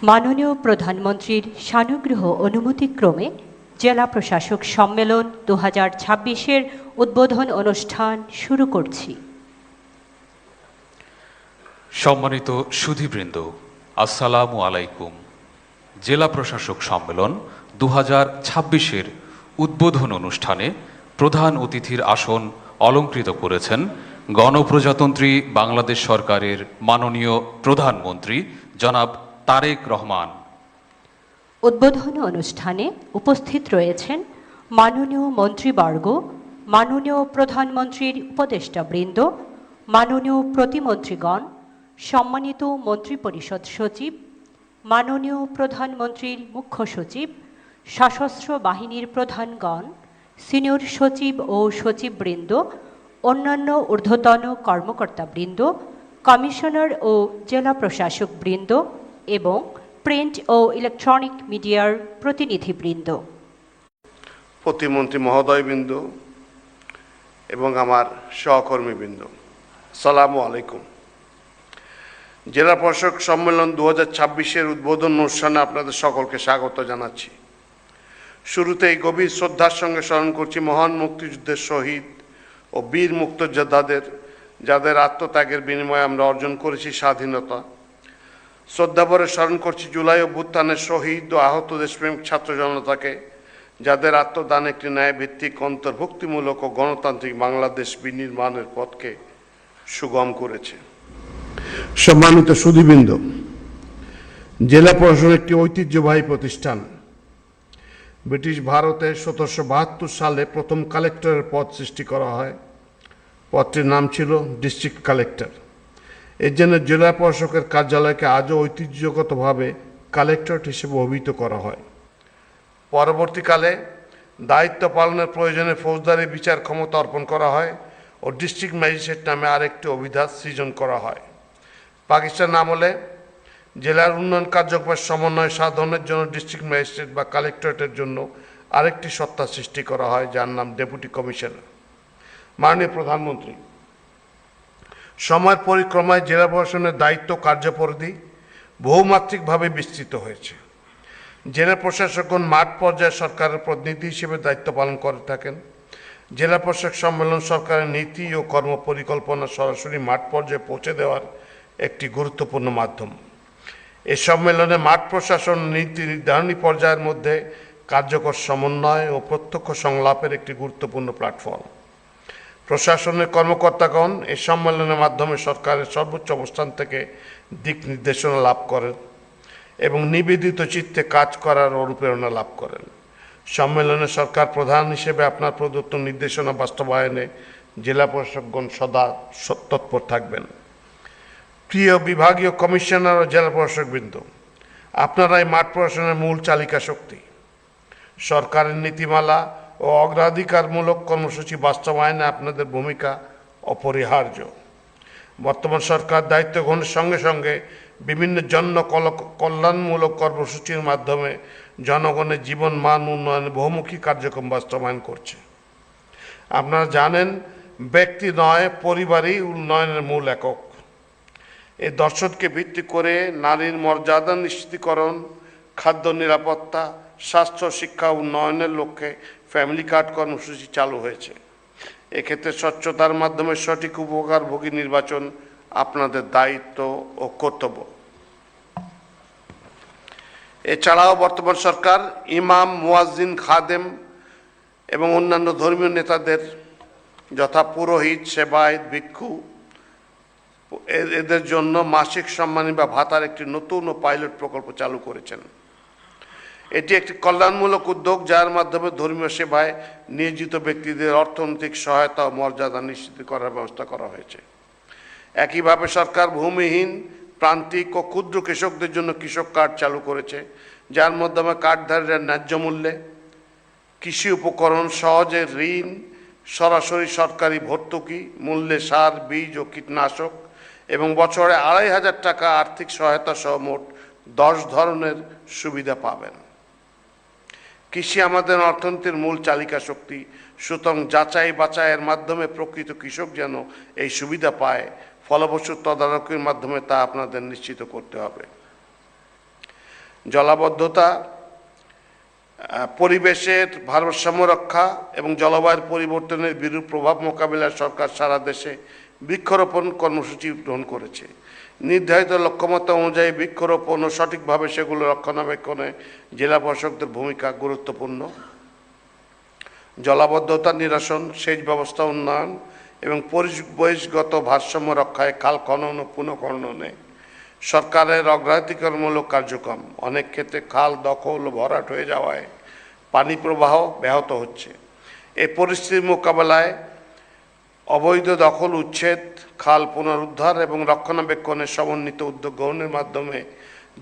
মাননীয় প্রধানমন্ত্রীর সানুগ্রহ অনুমতিক্রমে জেলা প্রশাসক সম্মেলন 2026-এর উদ্বোধন অনুষ্ঠান শুরু করছি। সম্মানিত সুধীবৃন্দ, আসসালামু আলাইকুম। জেলা প্রশাসক সম্মেলন 2026-এর উদ্বোধন অনুষ্ঠানে প্রধান অতিথির আসন অলংকৃত করেছেন গণপ্রজাতন্ত্রী বাংলাদেশ সরকারের মাননীয় প্রধানমন্ত্রী জনাব তারেক রহমান। উদ্বোধন অনুষ্ঠানে উপস্থিত রয়েছেন মাননীয় মন্ত্রীবর্গ, মাননীয় প্রধানমন্ত্রীর উপদেষ্টাবৃন্দ, মাননীয় প্রতিমন্ত্রীগণ, সম্মানিত মন্ত্রিপরিষদ সচিব, মাননীয় প্রধানমন্ত্রীর মুখ্য সচিব, সশস্ত্র বাহিনীর প্রধানগণ, সিনিয়র সচিব ও সচিববৃন্দ, অন্যান্য ঊর্ধ্বতন কর্মকর্তাবৃন্দ, কমিশনার ও জেলা প্রশাসকবৃন্দ এবং প্রিন্ট ও ইলেকট্রনিক মিডিয়ার প্রতিনিধিবৃন্দ, প্রতিমন্ত্রী মহোদয়বৃন্দ এবং আমার সহকর্মীবৃন্দ, আসসালামু আলাইকুম। জেলা প্রশাসক সম্মেলন 2026-এর উদ্বোধন অনুষ্ঠানে আপনাদের সকলকে স্বাগত জানাচ্ছি। শুরুতেই গভীর শ্রদ্ধার সঙ্গে স্মরণ করছি মহান মুক্তিযুদ্ধের শহীদ ও বীর মুক্তিযোদ্ধাদের, যাদের আত্মত্যাগের বিনিময়ে আমরা অর্জন করেছি স্বাধীনতা। শ্রদ্ধাভরে স্মরণ করছি জুলাই অভ্যুত্থানের শহীদ ও আহত দেশপ্রেমিক ছাত্র জনতাকে, যাদের আত্মদান একটি ন্যায়ভিত্তিক, অন্তর্ভুক্তিমূলক ও গণতান্ত্রিক বাংলাদেশ বিনির্মাণের পথকে সুগম করেছে। সম্মানিত সুধীবৃন্দ, জেলা প্রশাসন একটি ঐতিহ্যবাহী প্রতিষ্ঠান। ব্রিটিশ ভারতে 1772 সালে প্রথম কালেক্টরের পদ সৃষ্টি করা হয়। পদটির নাম ছিল ডিস্ট্রিক্ট কালেক্টর। এর জন্য জেলা প্রশাসকের কার্যালয়কে আজও ঐতিহ্যগতভাবে কালেক্টরেট হিসেবে অভিহিত করা হয়। পরবর্তীকালে দায়িত্ব পালনের প্রয়োজনে ফৌজদারি বিচার ক্ষমতা অর্পণ করা হয় ও ডিস্ট্রিক্ট ম্যাজিস্ট্রেট নামে আরেকটি অভিধান সৃজন করা হয়। পাকিস্তান আমলে জেলার উন্নয়ন কার্যক্রমের সমন্বয় সাধনের জন্য ডিস্ট্রিক্ট ম্যাজিস্ট্রেট বা কালেক্টরেটের জন্য আরেকটি সত্তা সৃষ্টি করা হয়, যার নাম ডেপুটি কমিশনার। মাননীয় প্রধানমন্ত্রী, সময়ের পরিক্রমায় জেলা প্রশাসনের দায়িত্ব কার্যপরিধি বহুমাত্রিকভাবে বিস্তৃত হয়েছে। জেলা প্রশাসকগণ মাঠ পর্যায়ে সরকারের প্রতিনিধি হিসেবে দায়িত্ব পালন করে থাকেন। জেলা প্রশাসক সম্মেলন সরকারের নীতি ও কর্মপরিকল্পনা সরাসরি মাঠ পর্যায়ে পৌঁছে দেওয়ার একটি গুরুত্বপূর্ণ মাধ্যম। এই সম্মেলনে মাঠ প্রশাসন নীতি নির্ধারণী পর্যায়ের মধ্যে কার্যকর সমন্বয় ও প্রত্যক্ষ সংলাপের একটি গুরুত্বপূর্ণ প্ল্যাটফর্ম। প্রশাসনের কর্মকর্তাগণ এই সম্মেলনের মাধ্যমে সরকারের সর্বোচ্চ অবস্থান থেকে দিক নির্দেশনা লাভ করেন এবং নিবেদিত চিত্তে কাজ করার অনুপ্রেরণা লাভ করেন। সম্মেলনে সরকার প্রধান হিসেবে আপনার প্রদত্ত নির্দেশনা বাস্তবায়নে জেলা প্রশাসকগণ সদা তৎপর থাকবেন। প্রিয় বিভাগীয় কমিশনার ও জেলা প্রশাসকবৃন্দ, আপনারাই মাঠ প্রশাসনের মূল চালিকা শক্তি। সরকারের নীতিমালা ও অগ্রাধিকারমূলক কর্মসূচি বাস্তবায়নে আপনাদের ভূমিকা অপরিহার্য। বর্তমান সরকার দায়িত্ব গ্রহণের সঙ্গে সঙ্গে বিভিন্ন কল্যাণমূলক কর্মসূচির মাধ্যমে জনগণের জীবন মান উন্নয়নে বহুমুখী কার্যক্রম বাস্তবায়ন করছে। আপনারা জানেন, ব্যক্তি নয়, পরিবারই উন্নয়নের মূল একক। এই দর্শনকে ভিত্তি করে নারীর মর্যাদা নিশ্চিতকরণ, খাদ্য নিরাপত্তা, স্বাস্থ্য, শিক্ষা উন্নয়নের লক্ষ্যে ফ্যামিলি কার্ড কর্মসূচি চালু হয়েছে। এক্ষেত্রে স্বচ্ছতার মাধ্যমে সঠিক উপকারভোগী নির্বাচন আপনাদের দায়িত্ব ও কর্তব্য। এছাড়াও বর্তমান সরকার ইমাম, মুয়াজ্জিন, খাদেম এবং অন্যান্য ধর্মীয় নেতাদের, যথা পুরোহিত, সেবায়েত, ভিক্ষু, এদের জন্য মাসিক সম্মানী বা ভাতার একটি নতুন ও পাইলট প্রকল্প চালু করেছেন। এটি একটি কল্যাণমূলক উদ্যোগ, যার মাধ্যমে ধর্মীয় সেবায় নিয়োজিত ব্যক্তিদের অর্থনৈতিক সহায়তা ও মর্যাদা নিশ্চিত করার ব্যবস্থা করা হয়েছে। একইভাবে সরকার ভূমিহীন, প্রান্তিক ও ক্ষুদ্র কৃষকদের জন্য কৃষক কার্ড চালু করেছে, যার মাধ্যমে কার্ডধারীরা ন্যায্য মূল্যে কৃষি উপকরণ, সহজে ঋণ, সরাসরি সরকারি ভর্তুকি মূল্যে সার, বীজ ও কীটনাশক এবং বছরে 2500 টাকা আর্থিক সহায়তা সহ মোট 10 ধরনের সুবিধা পাবেন। কৃষি আমাদের অর্থনীতির মূল চালিকা শক্তি, সুতরাং যাচাই বাছাইয়ের মাধ্যমে প্রকৃত কৃষক যেন এই সুবিধা পায়, ফলপ্রসূ তদারকির মাধ্যমে তা আপনাদের নিশ্চিত করতে হবে। জলাবদ্ধতা, পরিবেশের ভারসাম্য রক্ষা এবং জলবায়ুর পরিবর্তনের বিরূপ প্রভাব মোকাবিলায় সরকার সারা দেশে বৃক্ষরোপণ কর্মসূচি গ্রহণ করেছে। নির্ধারিত লক্ষ্যমাত্রা অনুযায়ী বৃক্ষরোপণ ও সঠিকভাবে সেগুলো রক্ষণাবেক্ষণে জেলা প্রশাসকদের ভূমিকা গুরুত্বপূর্ণ। জলাবদ্ধতা নিরসন, সেচ ব্যবস্থা উন্নয়ন এবং পরিবেশগত ভারসাম্য রক্ষায় খাল খনন ও পুনঃখননে সরকারের অগ্রাধিকারমূলক কার্যক্রম। অনেক ক্ষেত্রে খাল দখল ও ভরাট হয়ে যাওয়ায় পানি প্রবাহ ব্যাহত হচ্ছে। এই পরিস্থিতির মোকাবেলায় অবৈধ দখল উচ্ছেদ, খাল পুনরুদ্ধার এবং রক্ষণাবেক্ষণের সমন্বিত উদ্যোগ গ্রহণের মাধ্যমে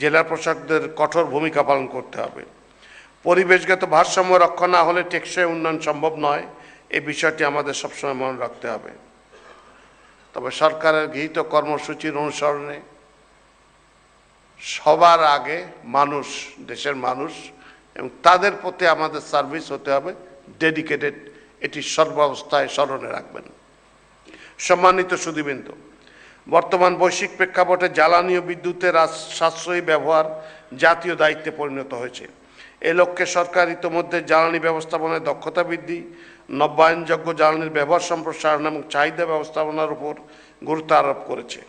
জেলা প্রশাসকদের কঠোর ভূমিকা পালন করতে হবে। পরিবেশগত ভারসাম্য রক্ষা না হলে টেকসই উন্নয়ন সম্ভব নয়, এই বিষয়টি আমাদের সবসময় মনে রাখতে হবে। তবে সরকারের গৃহীত কর্মসূচির অনুসরণে সবার আগে মানুষ, দেশের মানুষ, এবং তাদের প্রতি আমাদের সার্ভিস হতে হবে ডেডিকেটেড, এটি সর্বাবস্থায় স্মরণে রাখবেন। সম্মানিত সুধীবৃন্দ, বর্তমান বৈশ্বিক প্রেক্ষাপটে জ্বালানি ও বিদ্যুতের সাশ্রয়ী ব্যবহার জাতীয় দায়িত্বে পরিণত হয়েছে। এ লক্ষ্যে সরকার ইতোমধ্যে জ্বালানি ব্যবস্থাপনায় দক্ষতা বৃদ্ধি, নবায়নযোগ্য জ্বালানির ব্যবহার সম্প্রসারণ এবং চাহিদা ব্যবস্থাপনার উপর গুরুত্ব আরোপ করেছে।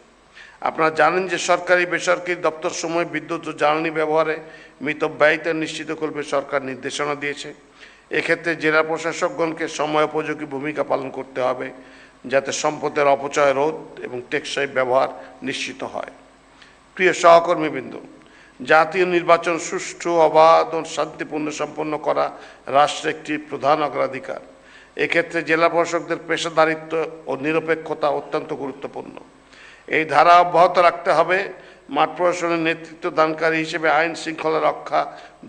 আপনারা জানেন যে সরকারি বেসরকারি দপ্তরসমূহে বিদ্যুৎ ও জ্বালানি ব্যবহারে মিতব্যয়িতা নিশ্চিত করবে সরকার নির্দেশনা দিয়েছে। এক্ষেত্রে জেলা প্রশাসকগণকে সময়োপযোগী ভূমিকা পালন করতে হবে, যাতে সম্পদের অপচয় রোধ এবং টেকসই ব্যবহার নিশ্চিত হয়। প্রিয় সহকর্মীবৃন্দ, জাতীয় নির্বাচন সুষ্ঠু, অবাধ ও শান্তিপূর্ণ সম্পন্ন করা রাষ্ট্রের একটি প্রধান অগ্রাধিকার। এক্ষেত্রে জেলা প্রশাসকদের পেশাদারিত্ব ও নিরপেক্ষতা অত্যন্ত গুরুত্বপূর্ণ। এই ধারা অব্যাহত রাখতে হবে। মাঠ প্রশাসনের নেতৃত্ব দানকারী হিসেবে আইন শৃঙ্খলা রক্ষা,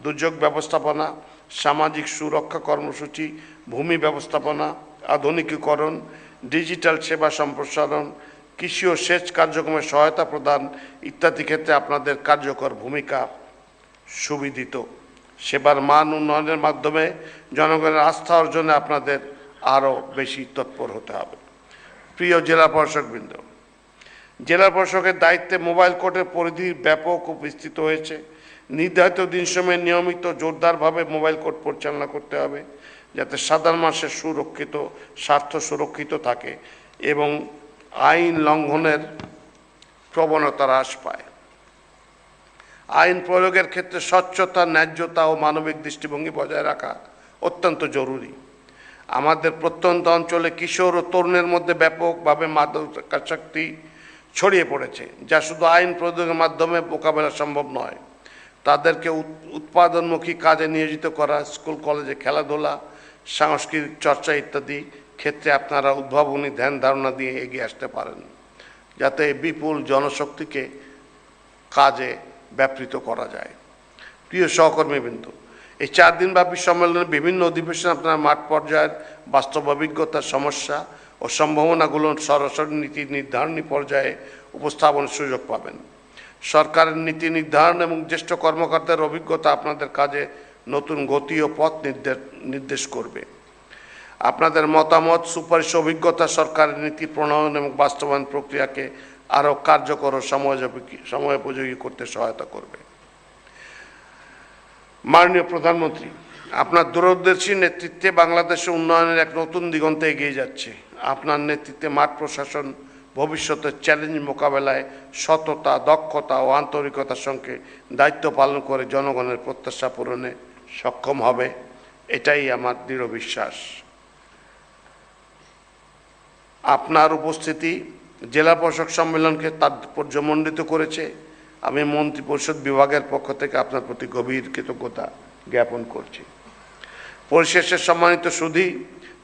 দুর্যোগ ব্যবস্থাপনা, সামাজিক সুরক্ষা কর্মসূচি, ভূমি ব্যবস্থাপনা, আধুনিকীকরণ, ডিজিটাল সেবা সম্প্রসারণ, কৃষি ও সেচ কার্যক্রমে সহায়তা প্রদান ইত্যাদি ক্ষেত্রে আপনাদের কার্যকর ভূমিকা সুবিদিত। সেবার মান উন্নয়নের মাধ্যমে জনগণের আস্থা অর্জনে আপনাদের আরও বেশি তৎপর হতে হবে। প্রিয় জেলা প্রশাসকবৃন্দ, জেলা প্রশাসকের দায়িত্বে মোবাইল কোর্টের পরিধি ব্যাপক ও বিস্তৃত হয়েছে। নির্ধারিত দিন সময়ে নিয়মিত জোরদারভাবে মোবাইল কোর্ট পরিচালনা করতে হবে, যাতে সাধারণ মানুষের স্বার্থ সুরক্ষিত থাকে এবং আইন লঙ্ঘনের প্রবণতা হ্রাস পায়। আইন প্রয়োগের ক্ষেত্রে স্বচ্ছতা, ন্যায্যতা ও মানবিক দৃষ্টিভঙ্গি বজায় রাখা অত্যন্ত জরুরি। আমাদের প্রত্যন্ত অঞ্চলে কিশোর ও তরুণের মধ্যে ব্যাপকভাবে মাদকাসক্তি ছড়িয়ে পড়েছে, যা শুধু আইন প্রয়োগের মাধ্যমে মোকাবেলা সম্ভব নয়। তাদেরকে উৎপাদনমুখী কাজে নিয়োজিত করা, স্কুল কলেজে খেলাধুলা, সাংস্কৃতিক চর্চা ইত্যাদি ক্ষেত্রে আপনারা উদ্ভাবনী ধ্যান ধারণা দিয়ে এগিয়ে আসতে পারেন, যাতে বিপুল জনশক্তিকে কাজে ব্যাপৃত করা যায়। প্রিয় সহকর্মীবৃন্দ, এই 4 দিনব্যাপী সম্মেলনের বিভিন্ন অধিবেশনে আপনারা মাঠ পর্যায়ের বাস্তব অভিজ্ঞতার সমস্যা ও সম্ভাবনাগুলো সরাসরি নীতি নির্ধারণী পর্যায়ে উপস্থাপনের সুযোগ পাবেন। সরকারের নীতি নির্ধারণ এবং জ্যেষ্ঠ কর্মকর্তার অভিজ্ঞতা আপনাদের কাজে নতুন গতি ও পথ নির্দেশ করবে। আপনাদের মতামত, সুপারিশ, অভিজ্ঞতা সরকারের নীতি প্রণয়ন এবং বাস্তবায়ন প্রক্রিয়াকে আরও কার্যকর ও সময়োপযোগী করতে সহায়তা করবে। মাননীয় প্রধানমন্ত্রী, আপনার দূরদর্শী নেতৃত্বে বাংলাদেশের উন্নয়নের এক নতুন দিগন্তে এগিয়ে যাচ্ছে। আপনার নেতৃত্বে মাঠ প্রশাসন ভবিষ্যতের চ্যালেঞ্জ মোকাবেলায় সততা, দক্ষতা ও আন্তরিকতার সঙ্গে দায়িত্ব পালন করে জনগণের প্রত্যাশা পূরণে সক্ষম হবে, এটাই আমার দৃঢ় বিশ্বাস। আপনার উপস্থিতি জেলা প্রশাসক সম্মেলনকে তাৎপর্যমণ্ডিত করেছে। আমি মন্ত্রিপরিষদ বিভাগের পক্ষ থেকে আপনার প্রতি গভীর কৃতজ্ঞতা জ্ঞাপন করছি। পরিশেষে সম্মানিত সুধী,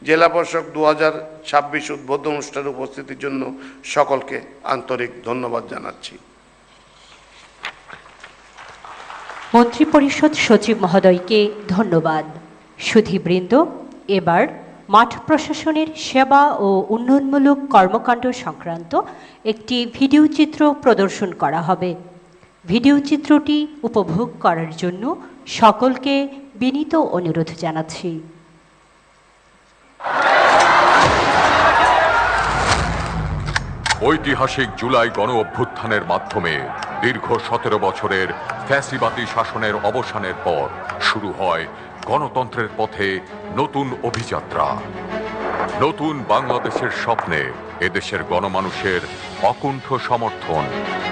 জেলা প্রশাসক 2026 উদ্বোধন অনুষ্ঠানে উপস্থিতির জন্য সকলকে আন্তরিক ধন্যবাদ জানাচ্ছি। মন্ত্রিপরিষদ সচিব মহোদয়কে ধন্যবাদ। সুধীবৃন্দ, এবার মাঠ প্রশাসনের সেবা ও উন্নয়নমূলক কর্মকাণ্ড সংক্রান্ত একটি ভিডিও চিত্র প্রদর্শন করা হবে। ভিডিও চিত্রটি উপভোগ করার জন্য সকলকে বিনীত অনুরোধ জানাচ্ছি। ঐতিহাসিক জুলাই গণ অভ্যুত্থানের মাধ্যমে দীর্ঘ 17 বছরের ফ্যাসিবাদী শাসনের অবসানের পর শুরু হয় গণতন্ত্রের পথে নতুন অভিযাত্রা। নতুন বাংলাদেশের স্বপ্নে এদেশের গণমানুষের অকুণ্ঠ সমর্থন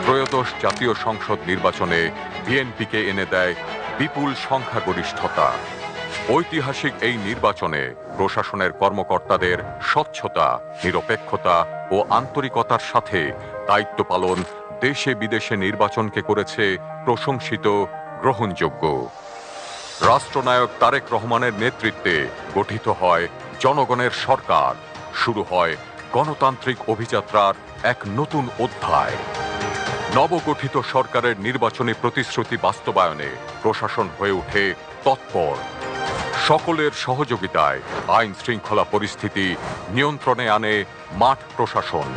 ত্রয়োদশ জাতীয় সংসদ নির্বাচনে বিএনপিকে এনে দেয় বিপুল সংখ্যাগরিষ্ঠতা। ঐতিহাসিক এই নির্বাচনে প্রশাসনের কর্মকর্তাদের স্বচ্ছতা, নিরপেক্ষতা ও আন্তরিকতার সাথে দায়িত্ব পালন দেশে বিদেশে নির্বাচনকে করেছে প্রশংসিত, গ্রহণযোগ্য। রাষ্ট্রনায়ক তারেক রহমানের নেতৃত্বে গঠিত হয় জনগণের সরকার। শুরু হয় গণতান্ত্রিক অভিযাত্রার এক নতুন অধ্যায়। নবগঠিত সরকারের নির্বাচনী প্রতিশ্রুতি বাস্তবায়নে প্রশাসন হয়ে ওঠে তৎপর। সকলের সহযোগিতায় আইন শৃঙ্খলা পরিস্থিতি নিয়ন্ত্রণে আনে মাঠ প্রশাসন।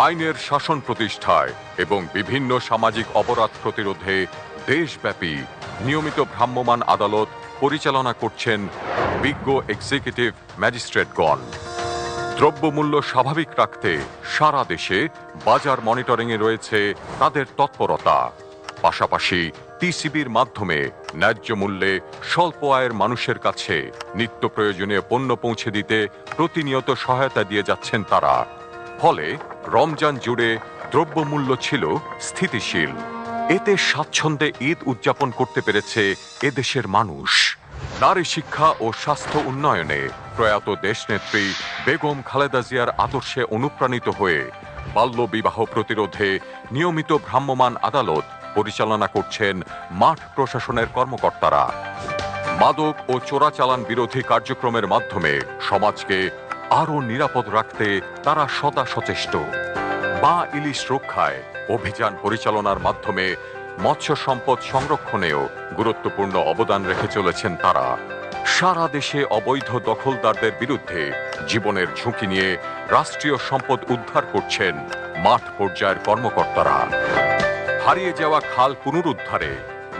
আইনের শাসন প্রতিষ্ঠায় এবং বিভিন্ন সামাজিক অপরাধ প্রতিরোধে দেশব্যাপী নিয়মিত ভ্রাম্যমাণ আদালত পরিচালনা করছেন বিজ্ঞ এক্সিকিউটিভ ম্যাজিস্ট্রেটগণ। দ্রব্যমূল্য স্বাভাবিক রাখতে সারা দেশে বাজার মনিটরিংয়ে রয়েছে তাদের তৎপরতা। পাশাপাশি টিসিবির মাধ্যমে ন্যায্য মূল্যে স্বল্প আয়ের মানুষের কাছে নিত্য প্রয়োজনীয় পণ্য পৌঁছে দিতে প্রতিনিয়ত সহায়তা দিয়ে যাচ্ছেন তারা। ফলে রমজান জুড়ে দ্রব্যমূল্য ছিল স্থিতিশীল। এতে স্বাচ্ছন্দ্যে ঈদ উদযাপন করতে পেরেছে এদেশের মানুষ। নারী শিক্ষা ও স্বাস্থ্য উন্নয়নে প্রয়াত দেশনেত্রী বেগম খালেদা জিয়ার আদর্শে অনুপ্রাণিত হয়ে বাল্যবিবাহ প্রতিরোধে নিয়মিত ভ্রাম্যমাণ আদালত পরিচালনা করছেন মাঠ প্রশাসনের কর্মকর্তারা। মাদক ও চোরাচালান বিরোধী কার্যক্রমের মাধ্যমে সমাজকে আরও নিরাপদ রাখতে তারা সদা সচেষ্ট। মা ইলিশ রক্ষায় অভিযান পরিচালনার মাধ্যমে মৎস্য সম্পদ সংরক্ষণেও গুরুত্বপূর্ণ অবদান রেখে চলেছেন তারা। সারা দেশে অবৈধ দখলদারদের বিরুদ্ধে জীবনের ঝুঁকি নিয়ে রাষ্ট্রীয় সম্পদ উদ্ধার করছেন মাঠ পর্যায়ের কর্মকর্তারা। হারিয়ে যাওয়া খাল পুনরুদ্ধারে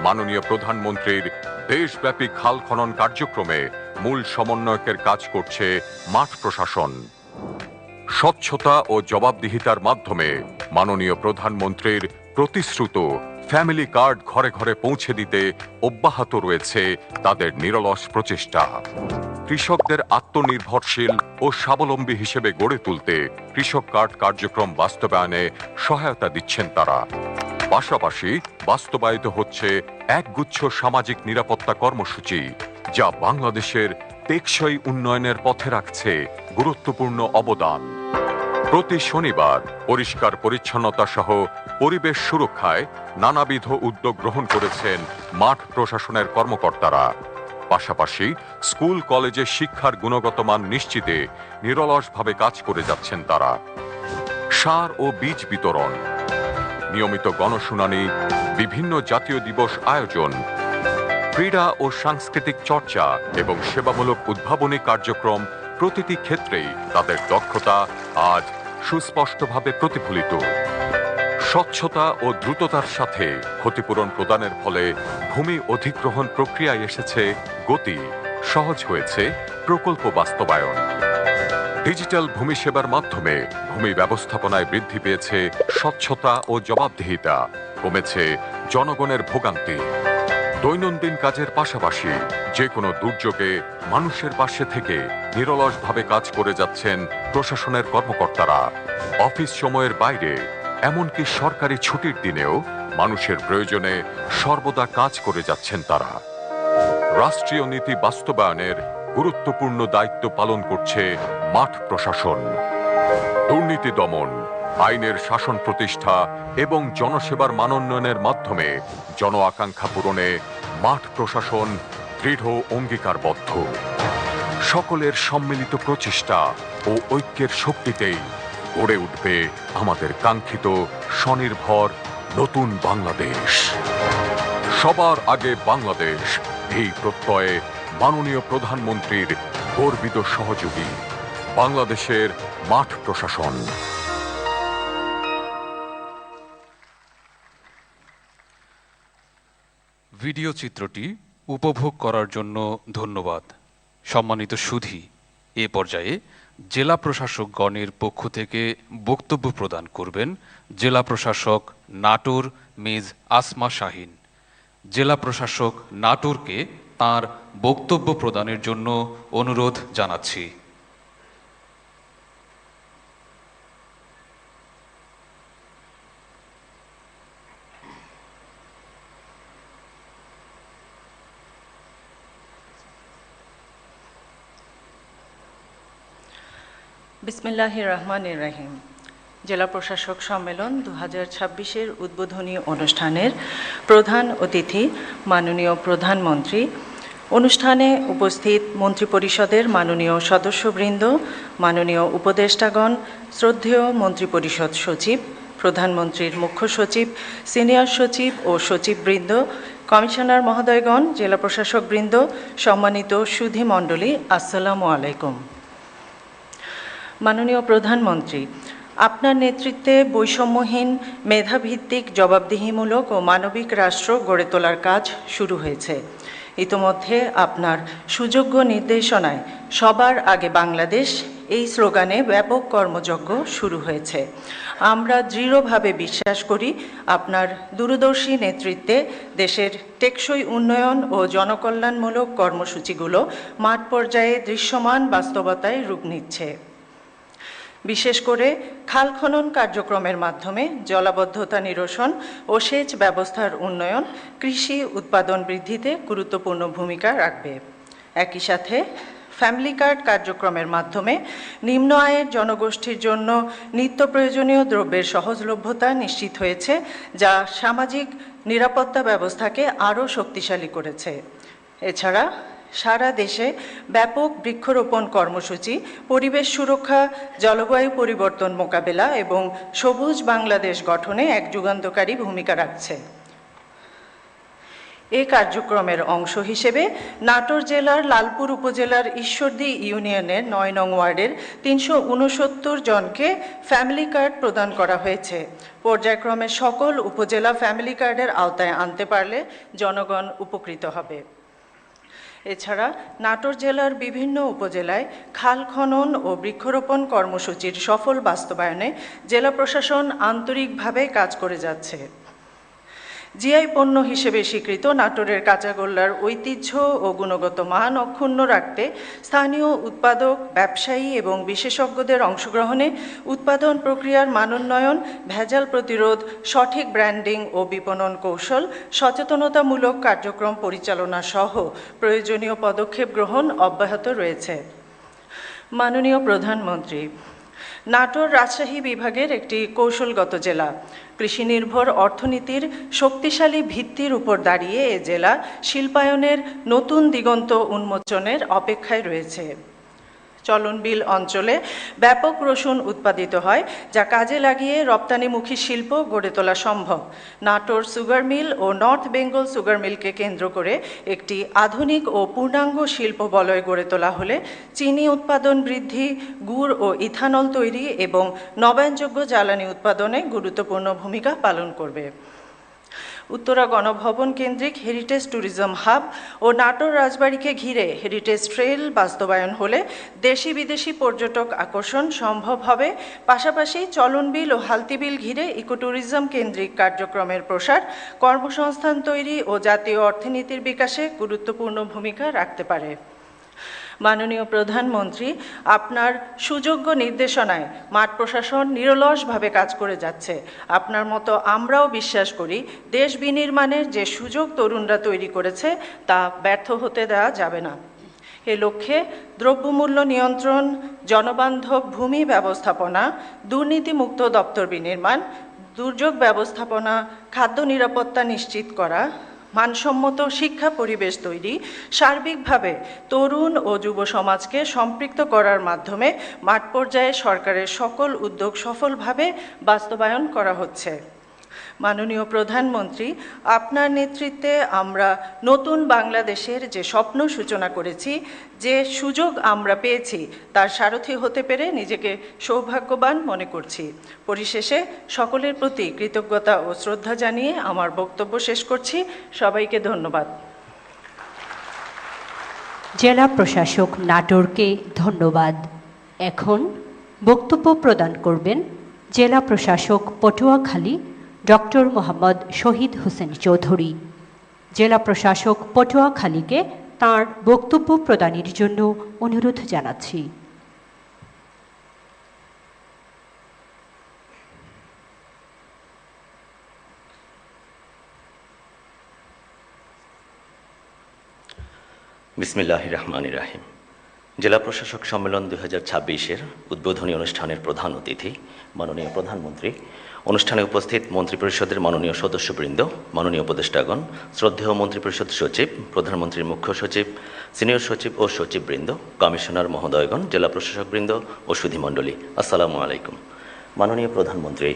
মাননীয় প্রধানমন্ত্রীর দেশব্যাপী খাল খনন কার্যক্রমে মূল সমন্বয়কের কাজ করছে মাঠ প্রশাসন। স্বচ্ছতা ও জবাবদিহিতার মাধ্যমে মাননীয় প্রধানমন্ত্রীর প্রতিশ্রুত ফ্যামিলি কার্ড ঘরে ঘরে পৌঁছে দিতে অব্যাহত রয়েছে তাদের নিরলস প্রচেষ্টা। কৃষকদের আত্মনির্ভরশীল ও স্বাবলম্বী হিসেবে গড়ে তুলতে কৃষক কার্ড কার্যক্রম বাস্তবায়নে সহায়তা দিচ্ছেন তারা। পাশাপাশি বাস্তবায়িত হচ্ছে একগুচ্ছ সামাজিক নিরাপত্তা কর্মসূচি, যা বাংলাদেশের টেকসই উন্নয়নের পথে রাখছে গুরুত্বপূর্ণ অবদান। প্রতি শনিবার পরিষ্কার পরিচ্ছন্নতা সহ পরিবেশ সুরক্ষায় নানাবিধ উদ্যোগ গ্রহণ করেছেন মাঠ প্রশাসনের কর্মকর্তারা। পাশাপাশি স্কুল কলেজে শিক্ষার গুণগত মান নিশ্চিতে নিরলসভাবে কাজ করে যাচ্ছেন তারা। সার ও বীজ বিতরণ, নিয়মিত গণশুনানি, বিভিন্ন জাতীয় দিবস আয়োজন, ক্রীড়া ও সাংস্কৃতিক চর্চা এবং সেবামূলক উদ্ভাবনী কার্যক্রম প্রতিটি ক্ষেত্রেই তাদের দক্ষতা আজ সুস্পষ্টভাবে প্রতিফলিত। স্বচ্ছতা ও দ্রুততার সাথে ক্ষতিপূরণ প্রদানের ফলে ভূমি অধিগ্রহণ প্রক্রিয়ায় এসেছে গতি, সহজ হয়েছে প্রকল্প বাস্তবায়ন। ডিজিটাল ভূমি সেবার মাধ্যমে ভূমি ব্যবস্থাপনায় বৃদ্ধি পেয়েছে স্বচ্ছতা ও জবাবদিহিতা, কমেছে জনগণের ভোগান্তি। দৈনন্দিন কাজের পাশাপাশি যে কোনো দুর্যোগে মানুষের পাশে থেকে নিরলসভাবে কাজ করে যাচ্ছেন প্রশাসনের কর্মকর্তারা। অফিস সময়ের বাইরে, এমনকি সরকারি ছুটির দিনেও মানুষের প্রয়োজনে সর্বদা কাজ করে যাচ্ছেন তারা। রাষ্ট্রীয় নীতি বাস্তবায়নের গুরুত্বপূর্ণ দায়িত্ব পালন করছে মাঠ প্রশাসন। দুর্নীতি দমন, আইনের শাসন প্রতিষ্ঠা এবং জনসেবার মানোন্নয়নের মাধ্যমে জন আকাঙ্ক্ষা পূরণে মাঠ প্রশাসন দৃঢ় অঙ্গীকারবদ্ধ। সকলের সম্মিলিত প্রচেষ্টা ও ঐক্যের শক্তিতেই গড়ে উঠবে আমাদের কাঙ্ক্ষিত স্বনির্ভর নতুন বাংলাদেশ। সবার আগে বাংলাদেশ, এই প্রত্যয়ে মাননীয় প্রধানমন্ত্রীর গর্বিত সহযোগী বাংলাদেশের মাঠ প্রশাসন। ভিডিও চিত্রটি উপভোগ করার জন্য ধন্যবাদ। সম্মানিত সুধী, এ পর্যায়ে জেলা প্রশাসকগণের পক্ষ থেকে বক্তব্য প্রদান করবেন জেলা প্রশাসক নাটোর মিজ আসমা শাহিন। জেলা প্রশাসক নাটোরকে তার বক্তব্য প্রদানের জন্য অনুরোধ জানাচ্ছি। বিসমিল্লাহির রহমানির রহিম। জেলা প্রশাসক সম্মেলন 2026-এর উদ্বোধনী অনুষ্ঠানের প্রধান অতিথি মাননীয় প্রধানমন্ত্রী, অনুষ্ঠানে উপস্থিত মন্ত্রিপরিষদের মাননীয় সদস্যবৃন্দ, মাননীয় উপদেষ্টাগণ, শ্রদ্ধেয় মন্ত্রিপরিষদ সচিব, প্রধানমন্ত্রীর মুখ্য সচিব, সিনিয়র সচিব ও সচিববৃন্দ, কমিশনার মহোদয়গণ, জেলা প্রশাসকবৃন্দ, সম্মানিত সুধী মণ্ডলী, আসসালামু আলাইকুম। মাননীয় প্রধানমন্ত্রী, আপনার নেতৃত্বে বৈষম্যহীন, মেধাভিত্তিক, জবাবদিহিমূলক ও মানবিক রাষ্ট্র গড়ে তোলার কাজ শুরু হয়েছে। ইতোমধ্যে আপনার সুযোগ্য নির্দেশনায় সবার আগে বাংলাদেশ এই স্লোগানে ব্যাপক কর্মযজ্ঞ শুরু হয়েছে। আমরা দৃঢ়ভাবে বিশ্বাস করি আপনার দূরদর্শী নেতৃত্বে দেশের টেকসই উন্নয়ন ও জনকল্যাণমূলক কর্মসূচিগুলো মাঠ পর্যায়ে দৃশ্যমান বাস্তবতায় রূপ নিচ্ছে। বিশেষ করে খাল খনন কার্যক্রমের মাধ্যমে জলাবদ্ধতা নিরসন ও সেচ ব্যবস্থার উন্নয়ন কৃষি উৎপাদন বৃদ্ধিতে গুরুত্বপূর্ণ ভূমিকা রাখবে। একই সাথে ফ্যামিলি কার্ড কার্যক্রমের মাধ্যমে নিম্ন আয়ের জনগোষ্ঠীর জন্য নিত্য প্রয়োজনীয় দ্রব্যের সহজলভ্যতা নিশ্চিত হয়েছে, যা সামাজিক নিরাপত্তা ব্যবস্থাকে আরও শক্তিশালী করেছে। এছাড়া সারা দেশে ব্যাপক বৃক্ষরোপণ কর্মসূচি পরিবেশ সুরক্ষা, জলবায়ু পরিবর্তন মোকাবেলা এবং সবুজ বাংলাদেশ গঠনে এক যুগান্তকারী ভূমিকা রাখছে। এ কার্যক্রমের অংশ হিসেবে নাটোর জেলার লালপুর উপজেলার ঈশ্বরদী ইউনিয়নের ৯ নং ওয়ার্ডের ৩৬৯ জনকে ফ্যামিলি কার্ড প্রদান করা হয়েছে। পর্যায়ক্রমে সকল উপজেলা ফ্যামিলি কার্ডের আওতায় আনতে পারলে জনগণ উপকৃত হবে। এছাড়া নাটোর জেলার বিভিন্ন উপজেলায় খাল খনন ও বৃক্ষরোপণ কর্মসূচির সফল বাস্তবায়নে জেলা প্রশাসন আন্তরিকভাবে কাজ করে যাচ্ছে। জিআই পণ্য হিসেবে স্বীকৃত নাটোরের কাঁচাগোল্লার ঐতিহ্য ও গুণগত মান অক্ষুণ্ণ রাখতে স্থানীয় উৎপাদক, ব্যবসায়ী এবং বিশেষজ্ঞদের অংশগ্রহণে উৎপাদন প্রক্রিয়ার মানোন্নয়ন, ভেজাল প্রতিরোধ, সঠিক ব্র্যান্ডিং ও বিপণন কৌশল, সচেতনতামূলক কার্যক্রম পরিচালনা সহ প্রয়োজনীয় পদক্ষেপ গ্রহণ অব্যাহত রয়েছে। মাননীয় প্রধানমন্ত্রী, নাটোর রাজশাহী বিভাগের একটি কৌশলগত জেলা। কৃষি নির্ভর অর্থনীতির শক্তিশালী ভিত্তির উপর দাঁড়িয়ে এ জেলা শিল্পায়নের নতুন দিগন্ত উন্মোচনের অপেক্ষায় রয়েছে। চলনবিল অঞ্চলে ব্যাপক রসুন উৎপাদিত হয়, যা কাজে লাগিয়ে রপ্তানিমুখী শিল্প গড়ে তোলা সম্ভব। নাটোর সুগার মিল ও নর্থ বেঙ্গল সুগার মিলকে কেন্দ্র করে একটি আধুনিক ও পূর্ণাঙ্গ শিল্প বলয় গড়ে তোলা হলে চিনি উৎপাদন বৃদ্ধি, গুড় ও ইথানল তৈরি এবং নবায়নযোগ্য জ্বালানি উৎপাদনে গুরুত্বপূর্ণ ভূমিকা পালন করবে। উত্তরা গণভবন কেন্দ্রিক হেরিটেজ ট্যুরিজম হাব ও নাটোর রাজবাড়িকে ঘিরে হেরিটেজ ট্রেল বাস্তবায়ন হলে দেশি বিদেশি পর্যটক আকর্ষণ সম্ভব হবে। পাশাপাশি চলনবিল ও হালতিবিল ঘিরে ইকোট্যুরিজম কেন্দ্রিক কার্যক্রমের প্রসার, কর্মসংস্থান তৈরি ও জাতীয় অর্থনীতির বিকাশে গুরুত্বপূর্ণ ভূমিকা রাখতে পারে। মাননীয় প্রধানমন্ত্রী, আপনার সুযোগ্য নির্দেশনায় মাঠ প্রশাসন নিরলসভাবে কাজ করে যাচ্ছে। আপনার মতো আমরাও বিশ্বাস করি দেশ বিনির্মাণের যে সুযোগ তরুণরা তৈরি করেছে তা ব্যর্থ হতে দেওয়া যাবে না। এ লক্ষ্যে দ্রব্যমূল্য নিয়ন্ত্রণ, জনবান্ধব ভূমি ব্যবস্থাপনা, দুর্নীতিমুক্ত দপ্তর বিনির্মাণ, দুর্যোগ ব্যবস্থাপনা, খাদ্য নিরাপত্তা নিশ্চিত করা, মানসম্মত শিক্ষা পরিবেশ তৈরি, সার্বিকভাবে তরুণ ও যুব সমাজকে সম্পৃক্ত করার মাধ্যমে মাঠ পর্যায়ে সরকারের সকল উদ্যোগ সফলভাবে বাস্তবায়ন করা হচ্ছে। মাননীয় প্রধানমন্ত্রী, আপনার নেতৃত্বে আমরা নতুন বাংলাদেশের যে স্বপ্ন সূচনা করেছি, যে সুযোগ আমরা পেয়েছি তার সারথি হতে পেরে নিজেকে সৌভাগ্যবান মনে করছি। পরিশেষে সকলের প্রতি কৃতজ্ঞতা ও শ্রদ্ধা জানিয়ে আমার বক্তব্য শেষ করছি। সবাইকে ধন্যবাদ। জেলা প্রশাসক নাটোরকে ধন্যবাদ। এখন বক্তব্য প্রদান করবেন জেলা প্রশাসক পটুয়াখালী ডক্টর মোহাম্মদ শহীদ হোসেন চৌধুরী। জেলা প্রশাসক পটুয়াখালীকে তাঁর বক্তব্য প্রদানের জন্য অনুরোধ জানাচ্ছি। বিসমিল্লাহির রহমানির রহিম। জেলা প্রশাসক সম্মেলন 2026-এর উদ্বোধনী অনুষ্ঠানের প্রধান অতিথি মাননীয় প্রধানমন্ত্রী, অনুষ্ঠানে উপস্থিত মন্ত্রিপরিষদের মাননীয় সদস্যবৃন্দ, মাননীয় উপদেষ্টাগণ, শ্রদ্ধেয় মন্ত্রিপরিষদ সচিব, প্রধানমন্ত্রীর মুখ্য সচিব, সিনিয়র সচিব ও সচিববৃন্দ, কমিশনার মহোদয়গণ, জেলা প্রশাসকবৃন্দ ও সুধীমণ্ডলী, আসসালামু আলাইকুম। মাননীয় প্রধানমন্ত্রী,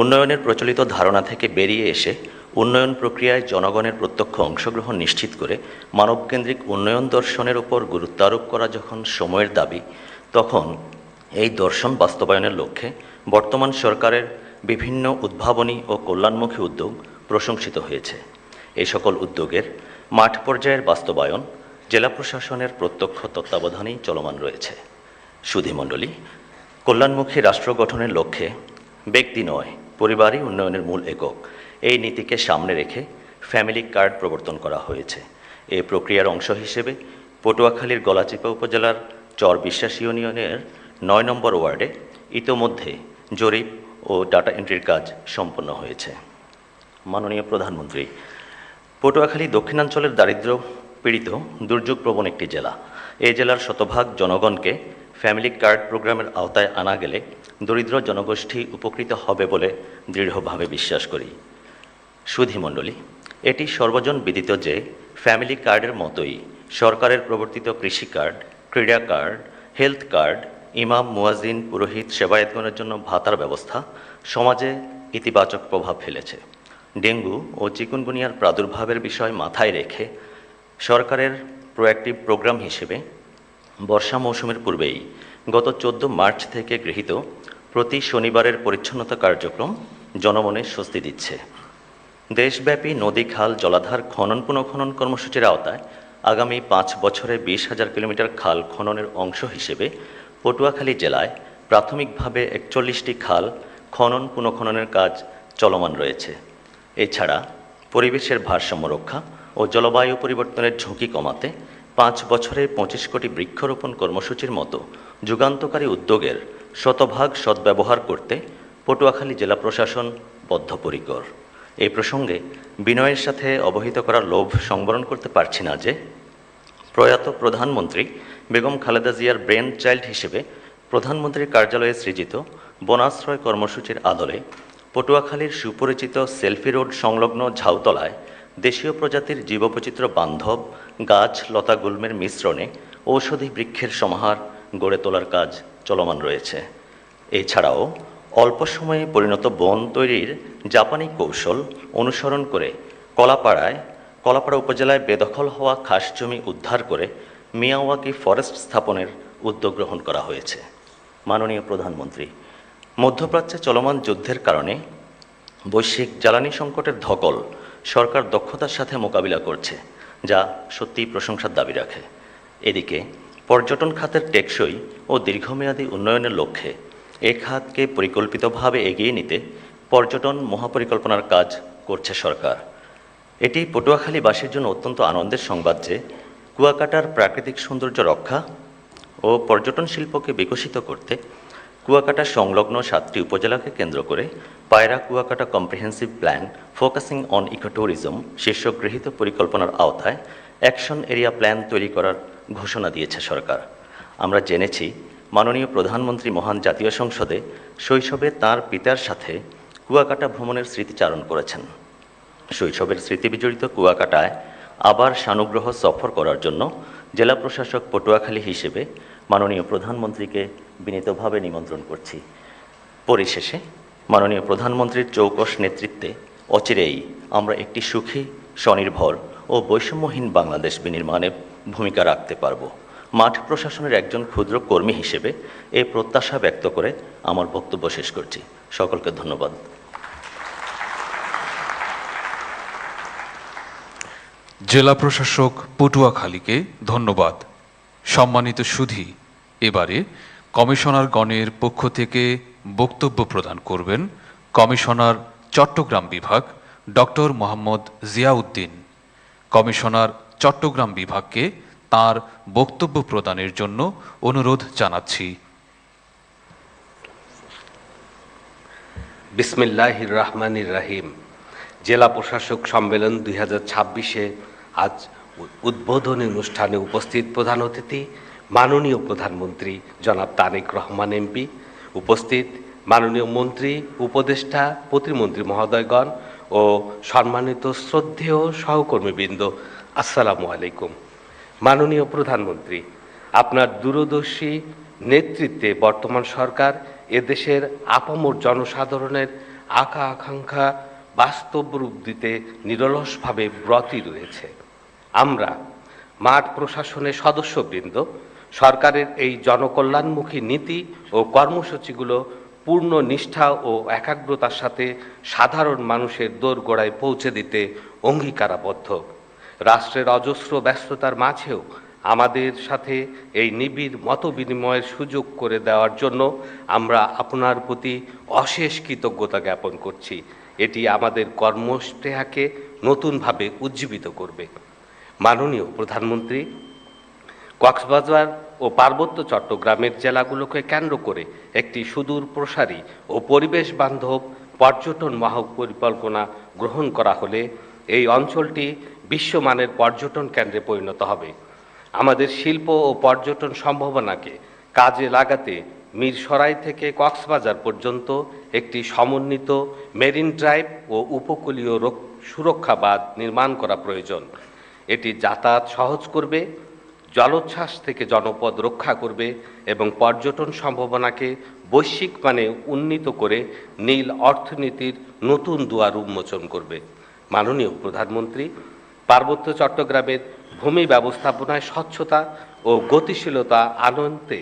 উন্নয়নের প্রচলিত ধারণা থেকে বেরিয়ে এসে উন্নয়ন প্রক্রিয়ায় জনগণের প্রত্যক্ষ অংশগ্রহণ নিশ্চিত করে মানবকেন্দ্রিক উন্নয়ন দর্শনের উপর গুরুত্ব আরোপ করা যখন সময়ের দাবি, তখন এই দর্শন বাস্তবায়নের লক্ষ্যে বর্তমান সরকারের বিভিন্ন উদ্ভাবনী ও কল্যাণমুখী উদ্যোগ প্রশংসিত হয়েছে। এই সকল উদ্যোগের মাঠ পর্যায়ের বাস্তবায়ন জেলা প্রশাসনের প্রত্যক্ষ তত্ত্বাবধানেই চলমান রয়েছে। সুধীমণ্ডলী, কল্যাণমুখী রাষ্ট্র গঠনের লক্ষ্যে ব্যক্তি নয়, পরিবারই উন্নয়নের মূল একক, এই নীতিকে সামনে রেখে ফ্যামিলি কার্ড প্রবর্তন করা হয়েছে। এই প্রক্রিয়ার অংশ হিসেবে পটুয়াখালীর গলাচিপা উপজেলার চর বিশ্বাস ইউনিয়নের 9 নম্বর ওয়ার্ডে ইতোমধ্যে জরিপ ও ডাটা এন্ট্রির কাজ সম্পন্ন হয়েছে। মাননীয় প্রধানমন্ত্রী, পটুয়াখালী দক্ষিণাঞ্চলের দারিদ্র্য পীড়িত দুর্যোগপ্রবণ একটি জেলা। এই জেলার শতভাগ জনগণকে ফ্যামিলি কার্ড প্রোগ্রামের আওতায় আনা গেলে দরিদ্র জনগোষ্ঠী উপকৃত হবে বলে দৃঢ়ভাবে বিশ্বাস করি। সুধীমণ্ডলী, এটি সর্বজন বিদিত যে ফ্যামিলি কার্ডের মতোই সরকারের প্রবর্তিত কৃষি কার্ড, ক্রীড়া কার্ড, হেলথ কার্ড, ইমাম, মুয়াজ্জিন, পুরোহিত, সেবায়েতগণের জন্য ভাতার ব্যবস্থা সমাজে ইতিবাচক প্রভাব ফেলেছে। ডেঙ্গু ও চিকুনগুনিয়ার প্রাদুর্ভাবের বিষয় মাথায় রেখে সরকারের প্রোঅ্যাক্টিভ প্রোগ্রাম হিসেবে বর্ষা মৌসুমের পূর্বেই গত 14 মার্চ থেকে গৃহীত প্রতি শনিবারের পরিচ্ছন্নতা কার্যক্রম জনমনে স্বস্তি দিচ্ছে। দেশব্যাপী নদী, খাল, জলাধার খনন পুনঃখনন কর্মসূচির আওতায় আগামী 5 বছরে 20,000 কিলোমিটার খাল খননের অংশ হিসেবে পটুয়াখালী জেলায় প্রাথমিকভাবে 41টি খাল খনন পুনঃখননের কাজ চলমান রয়েছে। এছাড়া পরিবেশের ভারসাম্য রক্ষা ও জলবায়ু পরিবর্তনের ঝুঁকি কমাতে 5 বছরে 25 কোটি বৃক্ষরোপণ কর্মসূচির মতো যুগান্তকারী উদ্যোগের শতভাগ সদ্ব্যবহার করতে পটুয়াখালী জেলা প্রশাসন বদ্ধপরিকর। এই প্রসঙ্গে বিনয়ের সাথে অবহিত করার লোভ সংবরণ করতে পারছি না যে প্রয়াত প্রধানমন্ত্রী বেগম খালেদা জিয়ার ব্রেন চাইল্ড হিসেবে প্রধানমন্ত্রীর কার্যালয়ে সৃজিত বনাশ্রয় কর্মসূচির আদলে পটুয়াখালীর সুপরিচিত সেলফি রোড সংলগ্ন ঝাউতলায় দেশীয় প্রজাতির জীববৈচিত্র্য বান্ধব গাছ, লতা, গুল্মের মিশ্রণে ঔষধি বৃক্ষের সমাহার গড়ে তোলার কাজ চলমান রয়েছে। এছাড়াও অল্প সময়ে পরিণত বন তৈরির জাপানি কৌশল অনুসরণ করে কলাপাড়া উপজেলায় বেদখল হওয়া খাস জমি উদ্ধার করে মিয়াওয়াকি ফরেস্ট স্থাপনের উদ্যোগ গ্রহণ করা হয়েছে। মাননীয় প্রধানমন্ত্রী, মধ্যপ্রাচ্যে চলমান যুদ্ধের কারণে বৈশ্বিক জ্বালানি সংকটের ধকল সরকার দক্ষতার সাথে মোকাবিলা করছে, যা সত্যিই প্রশংসার দাবি রাখে। এদিকে পর্যটন খাতের টেকসই ও দীর্ঘমেয়াদী উন্নয়নের লক্ষ্যে এ খাতকে পরিকল্পিতভাবে এগিয়ে নিতে পর্যটন মহাপরিকল্পনার কাজ করছে সরকার। এটি পটুয়াখালীবাসীর জন্য অত্যন্ত আনন্দের সংবাদ যে কুয়াকাটার প্রাকৃতিক সৌন্দর্য রক্ষা ও পর্যটন শিল্পকে বিকশিত করতে কুয়াকাটা সংলগ্ন 7টি উপজেলাকে কেন্দ্র করে পায়রা Kuakata comprehensive plan focusing on ecotourism শীর্ষক গৃহীত পরিকল্পনার আওতায় অ্যাকশন এরিয়া প্ল্যান তৈরি করার ঘোষণা দিয়েছে সরকার। আমরা জেনেছি মাননীয় প্রধানমন্ত্রী মহান জাতীয় সংসদে শৈশবে তাঁর পিতার সাথে কুয়াকাটা ভ্রমণের স্মৃতিচারণ করেছেন। শৈশবের স্মৃতিবিজড়িত কুয়াকাটায় আবার সানুগ্রহ সফর করার জন্য জেলা প্রশাসক পটুয়াখালী হিসেবে মাননীয় প্রধানমন্ত্রীকে বিনীতভাবে নিমন্ত্রণ করছি। পরিশেষে মাননীয় প্রধানমন্ত্রীর চৌকস নেতৃত্বে অচিরেই আমরা একটি সুখী, স্বনির্ভর ও বৈষম্যহীন বাংলাদেশ বিনির্মাণে ভূমিকা রাখতে পারব। মাঠ প্রশাসনের একজন ক্ষুদ্র কর্মী হিসেবে এই প্রত্যাশা ব্যক্ত করে আমার বক্তব্য শেষ করছি। সকলকে ধন্যবাদ। জেলা প্রশাসক পটুয়াখালীকে ধন্যবাদ। সম্মানিত সুধী, এবারে কমিশনারগণের পক্ষ থেকে বক্তব্য প্রদান করবেন কমিশনার চট্টগ্রাম বিভাগ ডক্টর মোহাম্মদ জিয়াউদ্দিন। কমিশনার চট্টগ্রাম বিভাগকে তার বক্তব্য প্রদানের জন্য অনুরোধ জানাচ্ছি। বিসমিল্লাহির রহমানির রহিম। জেলা প্রশাসক সম্মেলন 2026-এ আজ উদ্বোধনী অনুষ্ঠানে উপস্থিত প্রধান অতিথি মাননীয় প্রধানমন্ত্রী জনাব তারেক রহমান এমপি, উপস্থিত মাননীয় মন্ত্রী, উপদেষ্টা, প্রতিমন্ত্রী মহোদয়গণ ও সম্মানিত শ্রদ্ধেয় সহকর্মীবৃন্দ, আসসালামু আলাইকুম। মাননীয় প্রধানমন্ত্রী, আপনার দূরদর্শী নেতৃত্বে বর্তমান সরকার এদেশের আপামর জনসাধারণের আকাঙ্ক্ষা বাস্তব রূপ দিতে নিরলসভাবে ব্রতী রয়েছে। আমরা মাঠ প্রশাসনের সদস্যবৃন্দ সরকারের এই জনকল্যাণমুখী নীতি ও কর্মসূচিগুলো পূর্ণ নিষ্ঠা ও একাগ্রতার সাথে সাধারণ মানুষের দোরগোড়ায় পৌঁছে দিতে অঙ্গীকারাবদ্ধ। রাষ্ট্রের অজস্র ব্যস্ততার মাঝেও আমাদের সাথে এই নিবিড় মতবিনিময়ের সুযোগ করে দেওয়ার জন্য আমরা আপনার প্রতি অশেষ কৃতজ্ঞতা জ্ঞাপন করছি। এটি আমাদের কর্মস্পৃহাকে নতুনভাবে উজ্জীবিত করবে। মাননীয় প্রধানমন্ত্রী, কক্সবাজার ও পার্বত্য চট্টগ্রামের জেলাগুলোকে কেন্দ্র করে একটি সুদূর প্রসারী ও পরিবেশ বান্ধব পর্যটন মহাপরিকল্পনা গ্রহণ করা হলে এই অঞ্চলটি বিশ্বমানের পর্যটন কেন্দ্রে পরিণত হবে। আমাদের শিল্প ও পর্যটন সম্ভাবনাকে কাজে লাগাতে মিরসরাই থেকে কক্সবাজার পর্যন্ত একটি সমন্বিত মেরিন ড্রাইভ ও উপকূলীয় সুরক্ষা বাঁধ নির্মাণ করা প্রয়োজন। এটি যাতায়াত সহজ করবে, জলোচ্ছ্বাস থেকে জনপদ রক্ষা করবে এবং পর্যটন সম্ভাবনাকে বৈশ্বিক মানে উন্নীত করে নীল অর্থনীতির নতুন দুয়ার উন্মোচন করবে। মাননীয় প্রধানমন্ত্রী, পার্বত্য চট্টগ্রামের ভূমি ব্যবস্থাপনায় স্বচ্ছতা ও গতিশীলতা আনতে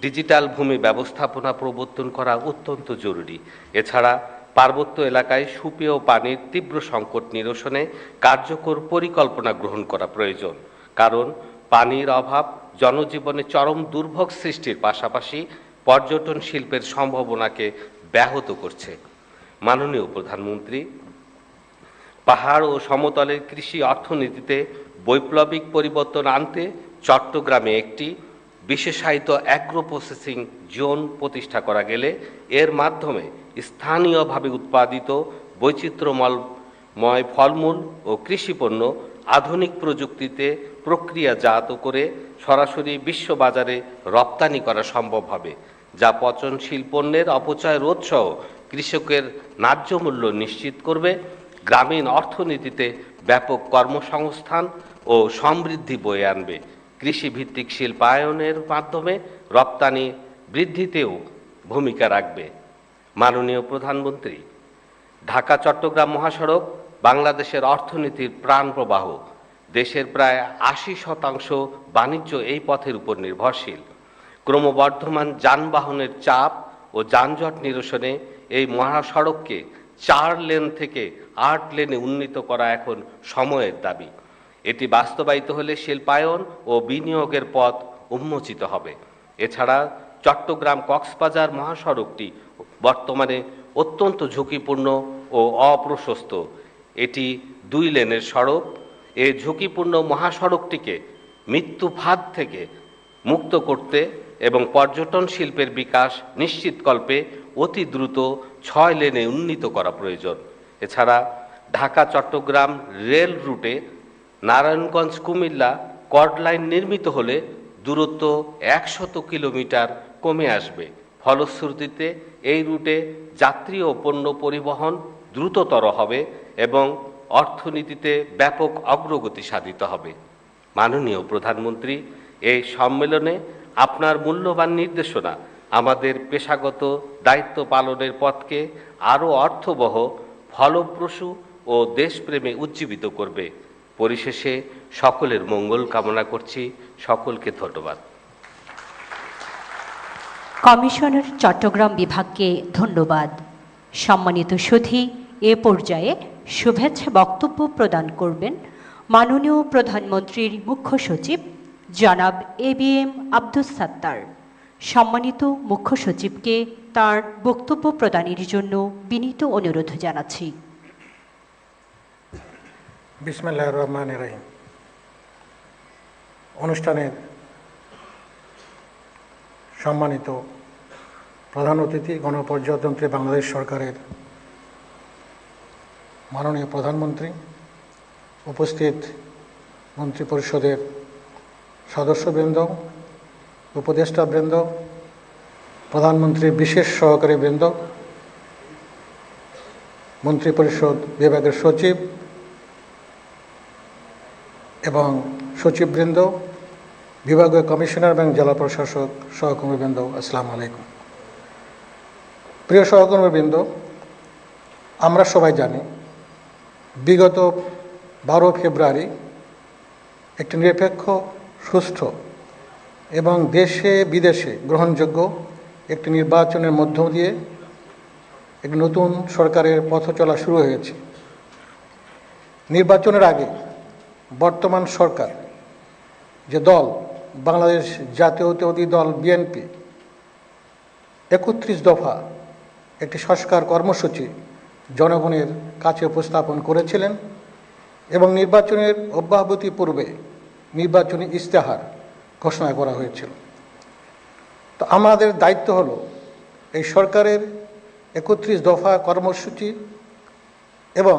ডিজিটাল ভূমি ব্যবস্থাপনা প্রবর্তন করা অত্যন্ত জরুরি। এছাড়া পার্বত্য এলাকায় সুপেয় পানির তীব্র সংকট নিরসনে কার্যকর পরিকল্পনা গ্রহণ করা প্রয়োজন, কারণ পানির অভাব জনজীবনে চরম দুর্ভোগ সৃষ্টির পাশাপাশি পর্যটন শিল্পের সম্ভাবনাকে ব্যাহত করছে। মাননীয় প্রধানমন্ত্রী, পাহাড় ও সমতলের কৃষি অর্থনীতিতে বৈপ্লবিক পরিবর্তন আনতে চট্টগ্রামে একটি বিশেষায়িত অ্যাগ্রো প্রসেসিং জোন প্রতিষ্ঠা করা গেলে এর মাধ্যমে স্থানীয়ভাবে উৎপাদিত বৈচিত্র্যময় ফলমূল ও কৃষিপণ্য আধুনিক প্রযুক্তিতে প্রক্রিয়াজাত করে সরাসরি বিশ্ববাজারে রপ্তানি করা সম্ভব হবে, যা পচনশীল পণ্যের অপচয় রোধসহ কৃষকের ন্যায্য মূল্য নিশ্চিত করবে, গ্রামীণ অর্থনীতিতে ব্যাপক কর্মসংস্থান ও সমৃদ্ধি বয়ে আনবে, কৃষিভিত্তিক শিল্পায়নের মাধ্যমে রপ্তানি বৃদ্ধিতেও ভূমিকা রাখবে। মাননীয় প্রধানমন্ত্রী, ঢাকা চট্টগ্রাম মহাসড়ক বাংলাদেশের অর্থনীতির প্রাণপ্রবাহ। দেশের প্রায় 80% বাণিজ্য এই পথের উপর নির্ভরশীল। ক্রমবর্ধমান যানবাহনের চাপ ও যানজট নিরসনে এই মহাসড়ককে 4 লেন থেকে 8 লেনে উন্নীত করা এখন সময়ের দাবি। এটি বাস্তবায়িত হলে শিল্পায়ন ও বিনিয়োগের পথ উন্মোচিত হবে। এছাড়া চট্টগ্রাম কক্সবাজার মহাসড়কটি বর্তমানে অত্যন্ত ঝুঁকিপূর্ণ ও অপ্রশস্ত। এটি 2 লেনের সড়ক। এই ঝুঁকিপূর্ণ মহাসড়কটিকে মৃত্যু ফাঁদ থেকে মুক্ত করতে এবং পর্যটন শিল্পের বিকাশ নিশ্চিতকল্পে অতি দ্রুত 6 লেনে উন্নীত করা প্রয়োজন। এছাড়া ঢাকা চট্টগ্রাম রেল রুটে নারায়ণগঞ্জ কুমিল্লা কর্ড লাইন নির্মিত হলে দূরত্ব 100 কিলোমিটার কমে আসবে। ফলশ্রুতিতে এই রুটে যাত্রী ও পণ্য পরিবহন দ্রুততর হবে এবং অর্থনীতিতে ব্যাপক অগ্রগতি সাধিত হবে। মাননীয় প্রধানমন্ত্রী, এই সম্মেলনে আপনার মূল্যবান নির্দেশনা আমাদের পেশাগত দায়িত্ব পালনের পথকে আরও অর্থবহ, ফলপ্রসূ ও দেশপ্রেমে উজ্জীবিত করবে। পরিশেষে সকলের মঙ্গল কামনা করছি। সকলকে ধন্যবাদ। কমিশনার চট্টগ্রাম বিভাগকে ধন্যবাদ। সম্মানিত সুধী, এ পর্যায়ে শুভেচ্ছা বক্তব্য প্রদান করবেন মাননীয় প্রধানমন্ত্রীর মুখ্য সচিব জনাব ABM আব্দুস সাত্তার। সম্মানিত মুখ্য সচিবকে তার বক্তব্য প্রদানের জন্য বিনীত অনুরোধ জানাচ্ছি। বিসমিল্লাহির রহমানির রহিম। অনুষ্ঠানের সম্মানিত প্রধান অতিথি, গণপ্রজাতন্ত্রী বাংলাদেশ সরকারের মাননীয় প্রধানমন্ত্রী, উপস্থিত মন্ত্রিপরিষদের সদস্যবৃন্দ, উপদেষ্টাবৃন্দ, প্রধানমন্ত্রীর বিশেষ সহকারী বৃন্দ, মন্ত্রিপরিষদ বিভাগের সচিব এবং সচিববৃন্দ, বিভাগীয় কমিশনার এবং জেলা প্রশাসক, সহকর্মীবৃন্দ, আসসালামু আলাইকুম। প্রিয় সহকর্মীবৃন্দ, আমরা সবাই জানি বিগত 12 ফেব্রুয়ারি একটি নিরপেক্ষ, সুষ্ঠু এবং দেশে বিদেশে গ্রহণযোগ্য একটি নির্বাচনের মধ্য দিয়ে একটি নতুন সরকারের পথ চলা শুরু হয়েছে। নির্বাচনের আগে বর্তমান সরকার যে দল, বাংলাদেশ জাতীয়তাবাদী দল বিএনপি, 31 দফা একটি সংস্কার কর্মসূচি জনগণের কাছে উপস্থাপন করেছিলেন এবং নির্বাচনের অব্যাহতি পূর্বে নির্বাচনী ইশতেহার ঘোষণা করা হয়েছিল। তো আমাদের দায়িত্ব হলো এই সরকারের 31 দফা কর্মসূচি এবং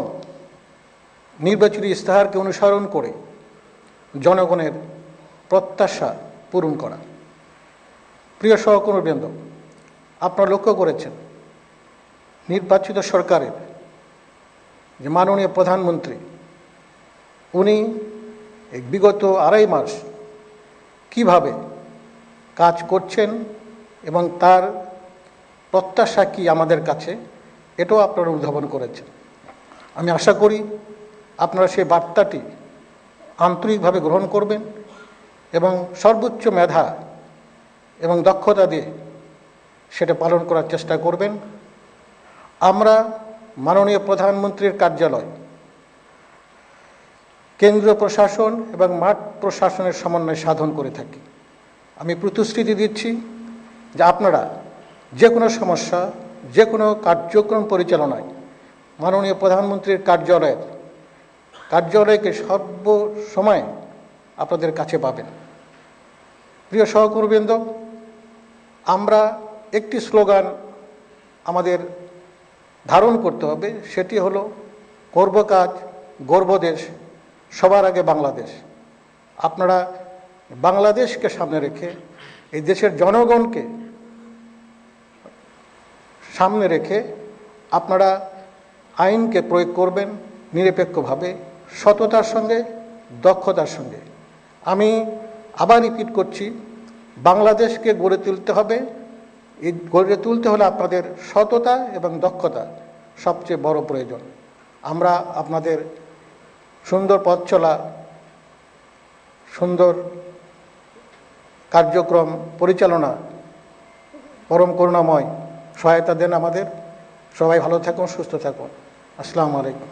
নির্বাচনী ইশতেহারকে অনুসরণ করে জনগণের প্রত্যাশা পূরণ করা। প্রিয় সহকর্মীবৃন্দ, আপনারা লক্ষ্য করেছেন নির্বাচিত সরকারের যে মাননীয় প্রধানমন্ত্রী, উনি বিগত 2.5 মাস কিভাবে কাজ করছেন এবং তার প্রত্যাশা কি আমাদের কাছে, এটাও আপনারা উদ্ভাবন করেছেন। আমি আশা করি আপনারা সেই বার্তাটি আন্তরিকভাবে গ্রহণ করবেন এবং সর্বোচ্চ মেধা এবং দক্ষতা দিয়ে সেটা পালন করার চেষ্টা করবেন। আমরা মাননীয় প্রধানমন্ত্রীর কার্যালয়, কেন্দ্রীয় প্রশাসন এবং মাঠ প্রশাসনের সমন্বয় সাধন করে থাকি। আমি প্রতিশ্রুতি দিচ্ছি যে আপনারা যে কোনো সমস্যা, যে কোনো কার্যক্রম পরিচালনায় মাননীয় প্রধানমন্ত্রীর কার্যালয়কে সর্বসময় আপনাদের কাছে পাবেন। প্রিয় সহকর্মীবৃন্দ, আমরা একটি স্লোগান আমাদের ধারণ করতে হবে, সেটি হলো করব কাজ, গর্ব দেশ, সবার আগে বাংলাদেশ। আপনারা বাংলাদেশকে সামনে রেখে, এই দেশের জনগণকে সামনে রেখে আপনারা আইনকে প্রয়োগ করবেন নিরপেক্ষভাবে, সততার সঙ্গে, দক্ষতার সঙ্গে। আমি আবার রিপিট করছি, বাংলাদেশকে গড়ে তুলতে হবে। এই গড়ে তুলতে হলে আপনাদের সততা এবং দক্ষতা সবচেয়ে বড় প্রয়োজন। আমরা আপনাদের সুন্দর পথ চলা, সুন্দর কার্যক্রম পরিচালনা পরম করুণাময় সহায়তা দেন আমাদের। সবাই ভালো থাকুন, সুস্থ থাকুন। আসসালামু আলাইকুম।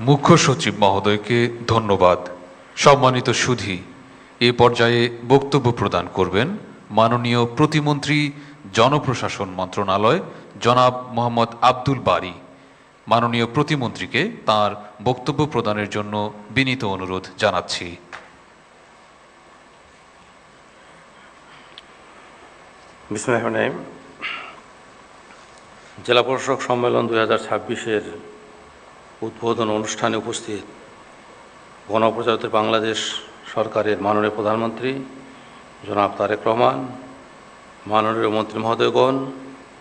মুখ্য সচিব মহোদয়কে ধন্যবাদ। সম্মানিত সুধী, এ পর্যায়ে বক্তব্য প্রদান করবেন মাননীয় প্রতিমন্ত্রী, জনপ্রশাসন মন্ত্রণালয়, জনাব মোহাম্মদ আব্দুল বারী। মাননীয় প্রতিমন্ত্রীকে তার বক্তব্য প্রদানের জন্য বিনীত অনুরোধ জানাচ্ছি। বিসমিল্লাহির রহমানির রহিম। জেলা প্রশাসক সম্মেলন 2026-এর উদ্বোধন অনুষ্ঠানে উপস্থিত গণপ্রজাতন্ত্রী বাংলাদেশ সরকারের মাননীয় প্রধানমন্ত্রী জনাব তারেক রহমান, মাননীয় মন্ত্রী মহোদয়গণ,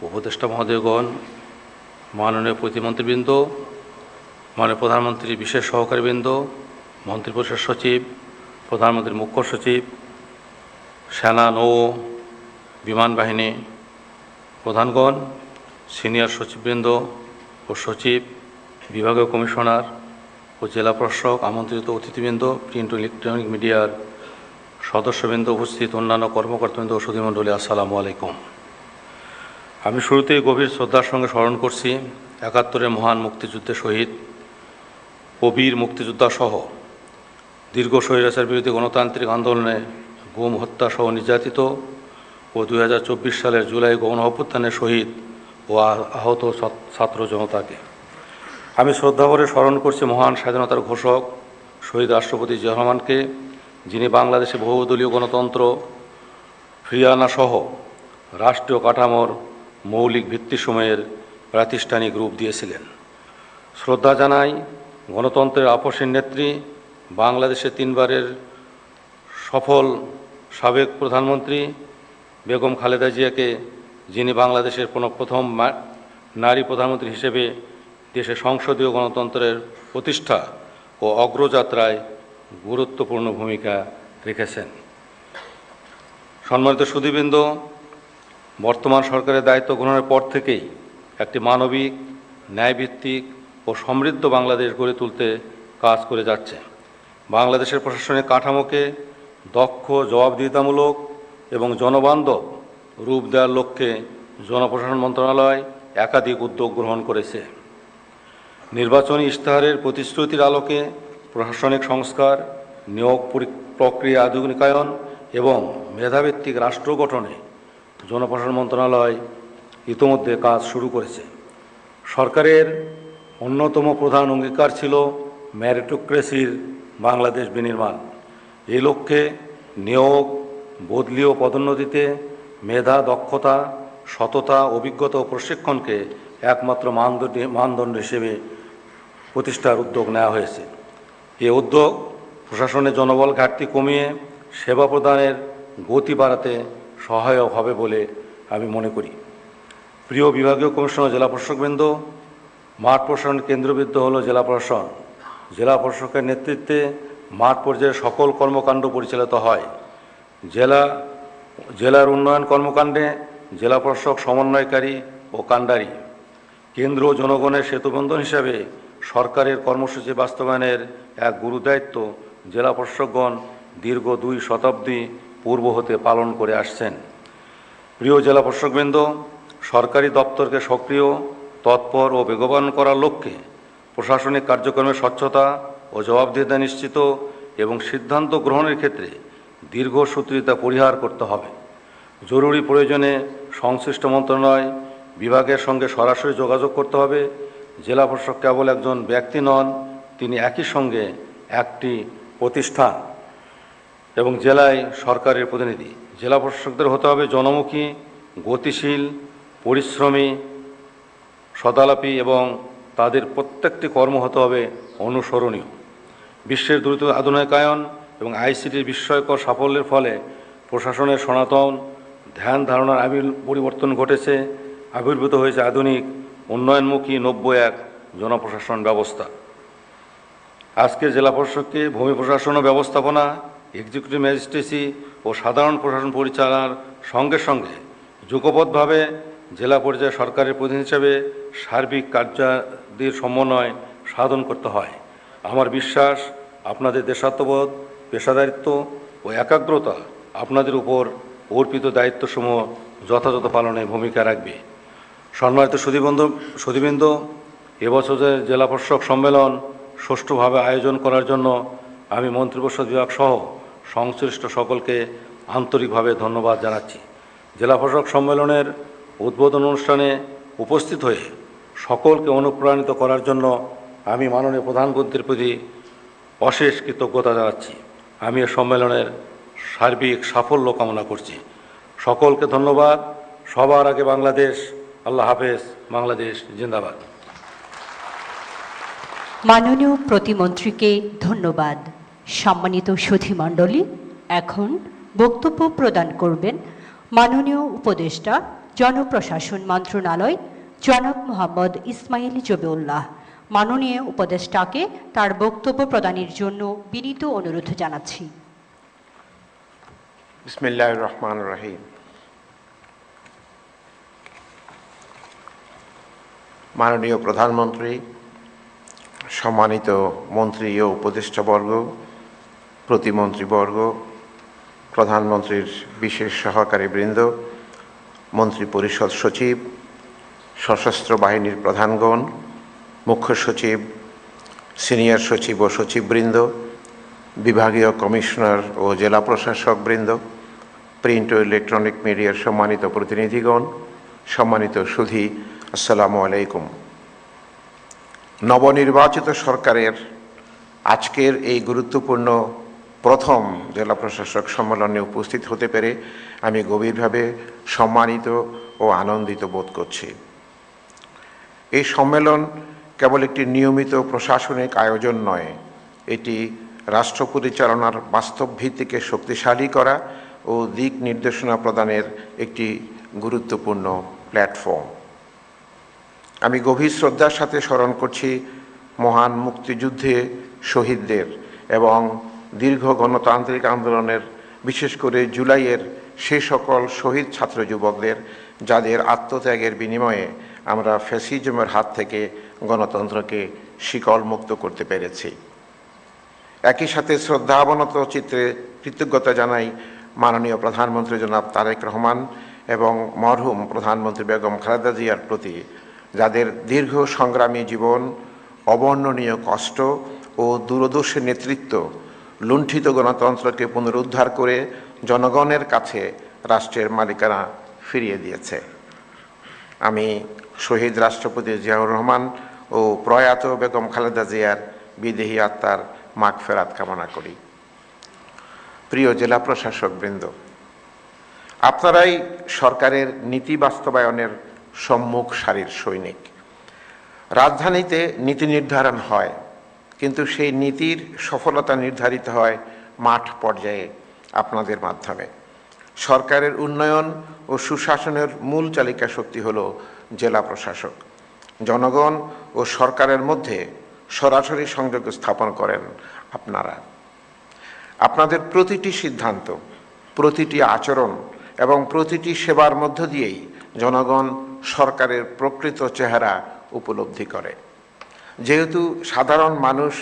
উপদেষ্টা মহোদয়গণ, মাননীয় প্রতিমন্ত্রীবৃন্দ, মাননীয় প্রধানমন্ত্রীর বিশেষ সহকারীবৃন্দ, মন্ত্রিপরিষদ সচিব, প্রধানমন্ত্রীর মুখ্য সচিব, সেনা, নৌ, বিমান বাহিনী প্রধানগণ, সিনিয়র সচিববৃন্দ ও সচিব, বিভাগীয় কমিশনার ও জেলা প্রশাসক, আমন্ত্রিত অতিথিবৃন্দ, প্রিন্ট ও ইলেকট্রনিক মিডিয়ার সদস্যবৃন্দ, উপস্থিত অন্যান্য কর্মকর্তাবৃন্দ ও সুধীমণ্ডলী, আসসালামু আলাইকুম। আমি শুরুতেই গভীর শ্রদ্ধার সঙ্গে স্মরণ করছি 71-এর মহান মুক্তিযুদ্ধে শহীদ ও বীর মুক্তিযোদ্ধা সহ দীর্ঘ স্বৈরাচার বিরোধী গণতান্ত্রিক আন্দোলনে গুম হত্যা সহ নির্যাতিত ও 2024 সালের জুলাই গণ অভ্যুত্থানের শহীদ ও আহত ছাত্র জনতাকে আমি শ্রদ্ধাভরে স্মরণ করছি মহান স্বাধীনতার ঘোষক শহীদ রাষ্ট্রপতি জিয়া রহমানকে, যিনি বাংলাদেশে বহুদলীয় গণতন্ত্র ফিরিয়ে আনা সহ রাষ্ট্রীয় কাঠামোর মৌলিক ভিত্তিসমূহের প্রাতিষ্ঠানিক রূপ দিয়েছিলেন। শ্রদ্ধা জানাই গণতন্ত্রের আপসীন নেত্রী, বাংলাদেশে 3 বারের সফল সাবেক প্রধানমন্ত্রী বেগম খালেদা জিয়াকে, যিনি বাংলাদেশের প্রথম নারী প্রধানমন্ত্রী হিসেবে দেশে সংসদীয় গণতন্ত্রের প্রতিষ্ঠা ও অগ্রযাত্রায় গুরুত্বপূর্ণ ভূমিকা রেখেছেন। সম্মানিত সুধীবৃন্দ, বর্তমান সরকারের দায়িত্ব গ্রহণের পর থেকেই একটি মানবিক, ন্যায়ভিত্তিক ও সমৃদ্ধ বাংলাদেশ গড়ে তুলতে কাজ করে যাচ্ছে। বাংলাদেশের প্রশাসনিক কাঠামোকে দক্ষ, জবাবদিহিতামূলক এবং জনবান্ধব রূপ দেওয়ার লক্ষ্যে জনপ্রশাসন মন্ত্রণালয় একাধিক উদ্যোগ গ্রহণ করেছে। নির্বাচনী ইশতেহারের প্রতিশ্রুতির আলোকে প্রশাসনিক সংস্কার, নিয়োগ প্রক্রিয়া আধুনিকায়ন এবং মেধাভিত্তিক রাষ্ট্র গঠনে জনপ্রশাসন মন্ত্রণালয় ইতোমধ্যে কাজ শুরু করেছে। সরকারের অন্যতম প্রধান অঙ্গীকার ছিল মেরিটোক্রেসির বাংলাদেশ বিনির্মাণ। এই লক্ষ্যে নিয়োগ, বদলি ও পদোন্নতিতে মেধা, দক্ষতা, সততা, অভিজ্ঞতা ও প্রশিক্ষণকে একমাত্র মানদণ্ড হিসেবে প্রতিষ্ঠার উদ্যোগ নেওয়া হয়েছে। এই উদ্যোগ প্রশাসনের জনবল ঘাটতি কমিয়ে সেবা প্রদানের গতি বাড়াতে সহায়ক হবে বলে আমি মনে করি। প্রিয় বিভাগীয় কমিশনার, জেলা প্রশাসকবৃন্দ, মাঠ প্রশাসনের কেন্দ্রবিন্দু হল জেলা প্রশাসন। জেলা প্রশাসকের নেতৃত্বে মাঠ পর্যায়ে সকল কর্মকাণ্ড পরিচালিত হয়। জেলার উন্নয়ন কর্মকাণ্ডে জেলা প্রশাসক সমন্বয়কারী ও কাণ্ডারি। কেন্দ্র ও জনগণের সেতুবন্ধন হিসাবে সরকারের কর্মসূচি বাস্তবায়নের এক গুরুদায়িত্ব জেলা প্রশাসকগণ দীর্ঘ 2 শতাব্দী পূর্ব হতে পালন করে আসছেন। প্রিয় জেলা প্রশাসকবৃন্দ, সরকারি দপ্তরকে সক্রিয়, তৎপর ও বেগবান করার লক্ষ্যে প্রশাসনিক কার্যক্রমের স্বচ্ছতা ও জবাবদিহিতা নিশ্চিত এবং সিদ্ধান্ত গ্রহণের ক্ষেত্রে দীর্ঘসূত্রিতা পরিহার করতে হবে। জরুরি প্রয়োজনে সংশ্লিষ্ট মন্ত্রণালয় বিভাগের সঙ্গে সরাসরি যোগাযোগ করতে হবে। জেলা প্রশাসক কেবল একজন ব্যক্তি নন, তিনি একই সঙ্গে একটি প্রতিষ্ঠান এবং জেলায় সরকারের প্রতিনিধি। জেলা প্রশাসকদের হতে হবে জনমুখী, গতিশীল, পরিশ্রমী, সদালাপী এবং তাদের প্রত্যেকটি কর্ম হতে হবে অনুসরণীয়। বিশ্বের দ্রুত আধুনিকায়ন এবং আইসিটির বিস্ময়কর সাফল্যের ফলে প্রশাসনের সনাতন ধ্যান ধারণার পরিবর্তন ঘটেছে। আবির্ভূত হয়েছে আধুনিক, উন্নয়নমুখী নব্য এক জনপ্রশাসন ব্যবস্থা। আজকের জেলা প্রশাসককে ভূমি প্রশাসন ও ব্যবস্থাপনা, এক্সিকিউটিভ ম্যাজিস্ট্রেসি ও সাধারণ প্রশাসন পরিচালনার সঙ্গে সঙ্গে যুগপৎভাবে জেলা পর্যায়ে সরকারের প্রতিনিধি হিসেবে সার্বিক কার্যাদির সমন্বয় সাধন করতে হয়। আমার বিশ্বাস, আপনাদের দেশাত্মবোধ, পেশাদারিত্ব ও একাগ্রতা আপনাদের উপর অর্পিত দায়িত্বসমূহ যথাযথ পালনে ভূমিকা রাখবে। সম্মানিত সুধীবৃন্দ, এবছরের জেলা প্রশাসক সম্মেলন সুষ্ঠুভাবে আয়োজন করার জন্য আমি মন্ত্রিপরিষদ বিভাগ সহ সংশ্লিষ্ট সকলকে আন্তরিকভাবে ধন্যবাদ জানাচ্ছি। জেলা প্রশাসক সম্মেলনের উদ্বোধন অনুষ্ঠানে উপস্থিত হয়ে সকলকে অনুপ্রাণিত করার জন্য আমি মাননীয় প্রধানমন্ত্রীর প্রতি অশেষ কৃতজ্ঞতা জানাচ্ছি। আমি এ সম্মেলনের সার্বিক সাফল্য কামনা করছি। সকলকে ধন্যবাদ। সবার আগে বাংলাদেশ। আল্লাহ হাফেজ। বাংলাদেশ জিন্দাবাদ। মাননীয় প্রতিমন্ত্রীকে ধন্যবাদ। সম্মানিত সুধীমণ্ডলী, এখন বক্তব্য প্রদান করবেন মাননীয় উপদেষ্টা, জনপ্রশাসন মন্ত্রণালয়, জনাব মোহাম্মদ ইসমাইল জবিউল্লাহ। মাননীয় উপদেষ্টাকে তার বক্তব্য প্রদানের জন্য বিনীত অনুরোধ জানাচ্ছি। বিসমিল্লাহির রহমানির রহিম। মাননীয় প্রধানমন্ত্রী, সম্মানিত মন্ত্রী ও উপদেষ্টাবর্গ, প্রতিমন্ত্রীবর্গ, প্রধানমন্ত্রীর বিশেষ সহকারী বৃন্দ, মন্ত্রী পরিষদ সচিব, সশস্ত্র বাহিনীর প্রধানগণ, মুখ্য সচিব, সিনিয়র সচিব ও সচিববৃন্দ, বিভাগীয় কমিশনার ও জেলা প্রশাসক বৃন্দ, প্রিন্ট ও ইলেকট্রনিক মিডিয়ার সম্মানিত প্রতিনিধিগণ, সম্মানিত সুধী, আসসালামু আলাইকুম। নবনির্বাচিত সরকারের আজকের এই গুরুত্বপূর্ণ প্রথম জেলা প্রশাসক সম্মেলনে উপস্থিত হতে পেরে আমি গভীরভাবে সম্মানিত ও আনন্দিত বোধ করছি। এই সম্মেলন কেবল একটি নিয়মিত প্রশাসনিক আয়োজন নয়, এটি রাষ্ট্র পরিচালনার বাস্তব ভিত্তিকে শক্তিশালী করা ও দিক নির্দেশনা প্রদানের একটি গুরুত্বপূর্ণ প্ল্যাটফর্ম। আমি গভীর শ্রদ্ধার সাথে স্মরণ করছি মহান মুক্তিযুদ্ধে শহীদদের এবং দীর্ঘ গণতান্ত্রিক আন্দোলনের, বিশেষ করে জুলাইয়ের সে সকল শহীদ ছাত্র যুবকদের যাদের আত্মত্যাগের বিনিময়ে আমরা ফ্যাসিজমের হাত থেকে গণতন্ত্রকে শিকল মুক্ত করতে পেরেছি। একই সাথে শ্রদ্ধাবনত চিত্রে কৃতজ্ঞতা জানাই মাননীয় প্রধানমন্ত্রী জনাব তারেক রহমান এবং মরহুম প্রধানমন্ত্রী বেগম খালেদা জিয়ার প্রতি, যাদের দীর্ঘ সংগ্রামী জীবন, অবর্ণনীয় কষ্ট ও দূরদর্শী নেতৃত্ব লুণ্ঠিত গণতন্ত্রকে পুনরুদ্ধার করে জনগণের কাছে রাষ্ট্রের মালিকানা ফিরিয়ে দিয়েছে। আমি শহীদ রাষ্ট্রপতি জিয়াউর রহমান ও প্রয়াত বেগম খালেদা জিয়ার বিদেহী আত্মার মাগফেরাত কামনা করি। প্রিয় জেলা প্রশাসক বৃন্দ, আপনারাই সরকারের নীতি বাস্তবায়নের সম্মুখ সারির সৈনিক। রাজধানীতে নীতি নির্ধারণ হয়, কিন্তু সেই নীতির সফলতা নির্ধারিত হয় মাঠ পর্যায়ে আপনাদের মাধ্যমে। সরকারের উন্নয়ন ও সুশাসনের মূল চালিকা শক্তি হল জেলা প্রশাসক। জনগণ ও সরকারের মধ্যে সরাসরি সংযোগ স্থাপন করেন আপনারা। আপনাদের প্রতিটি সিদ্ধান্ত, প্রতিটি আচরণ এবং প্রতিটি সেবার মধ্য দিয়েই জনগণ সরকারের প্রকৃত চেহারা উপলব্ধি করে। যেহেতু সাধারণ মানুষ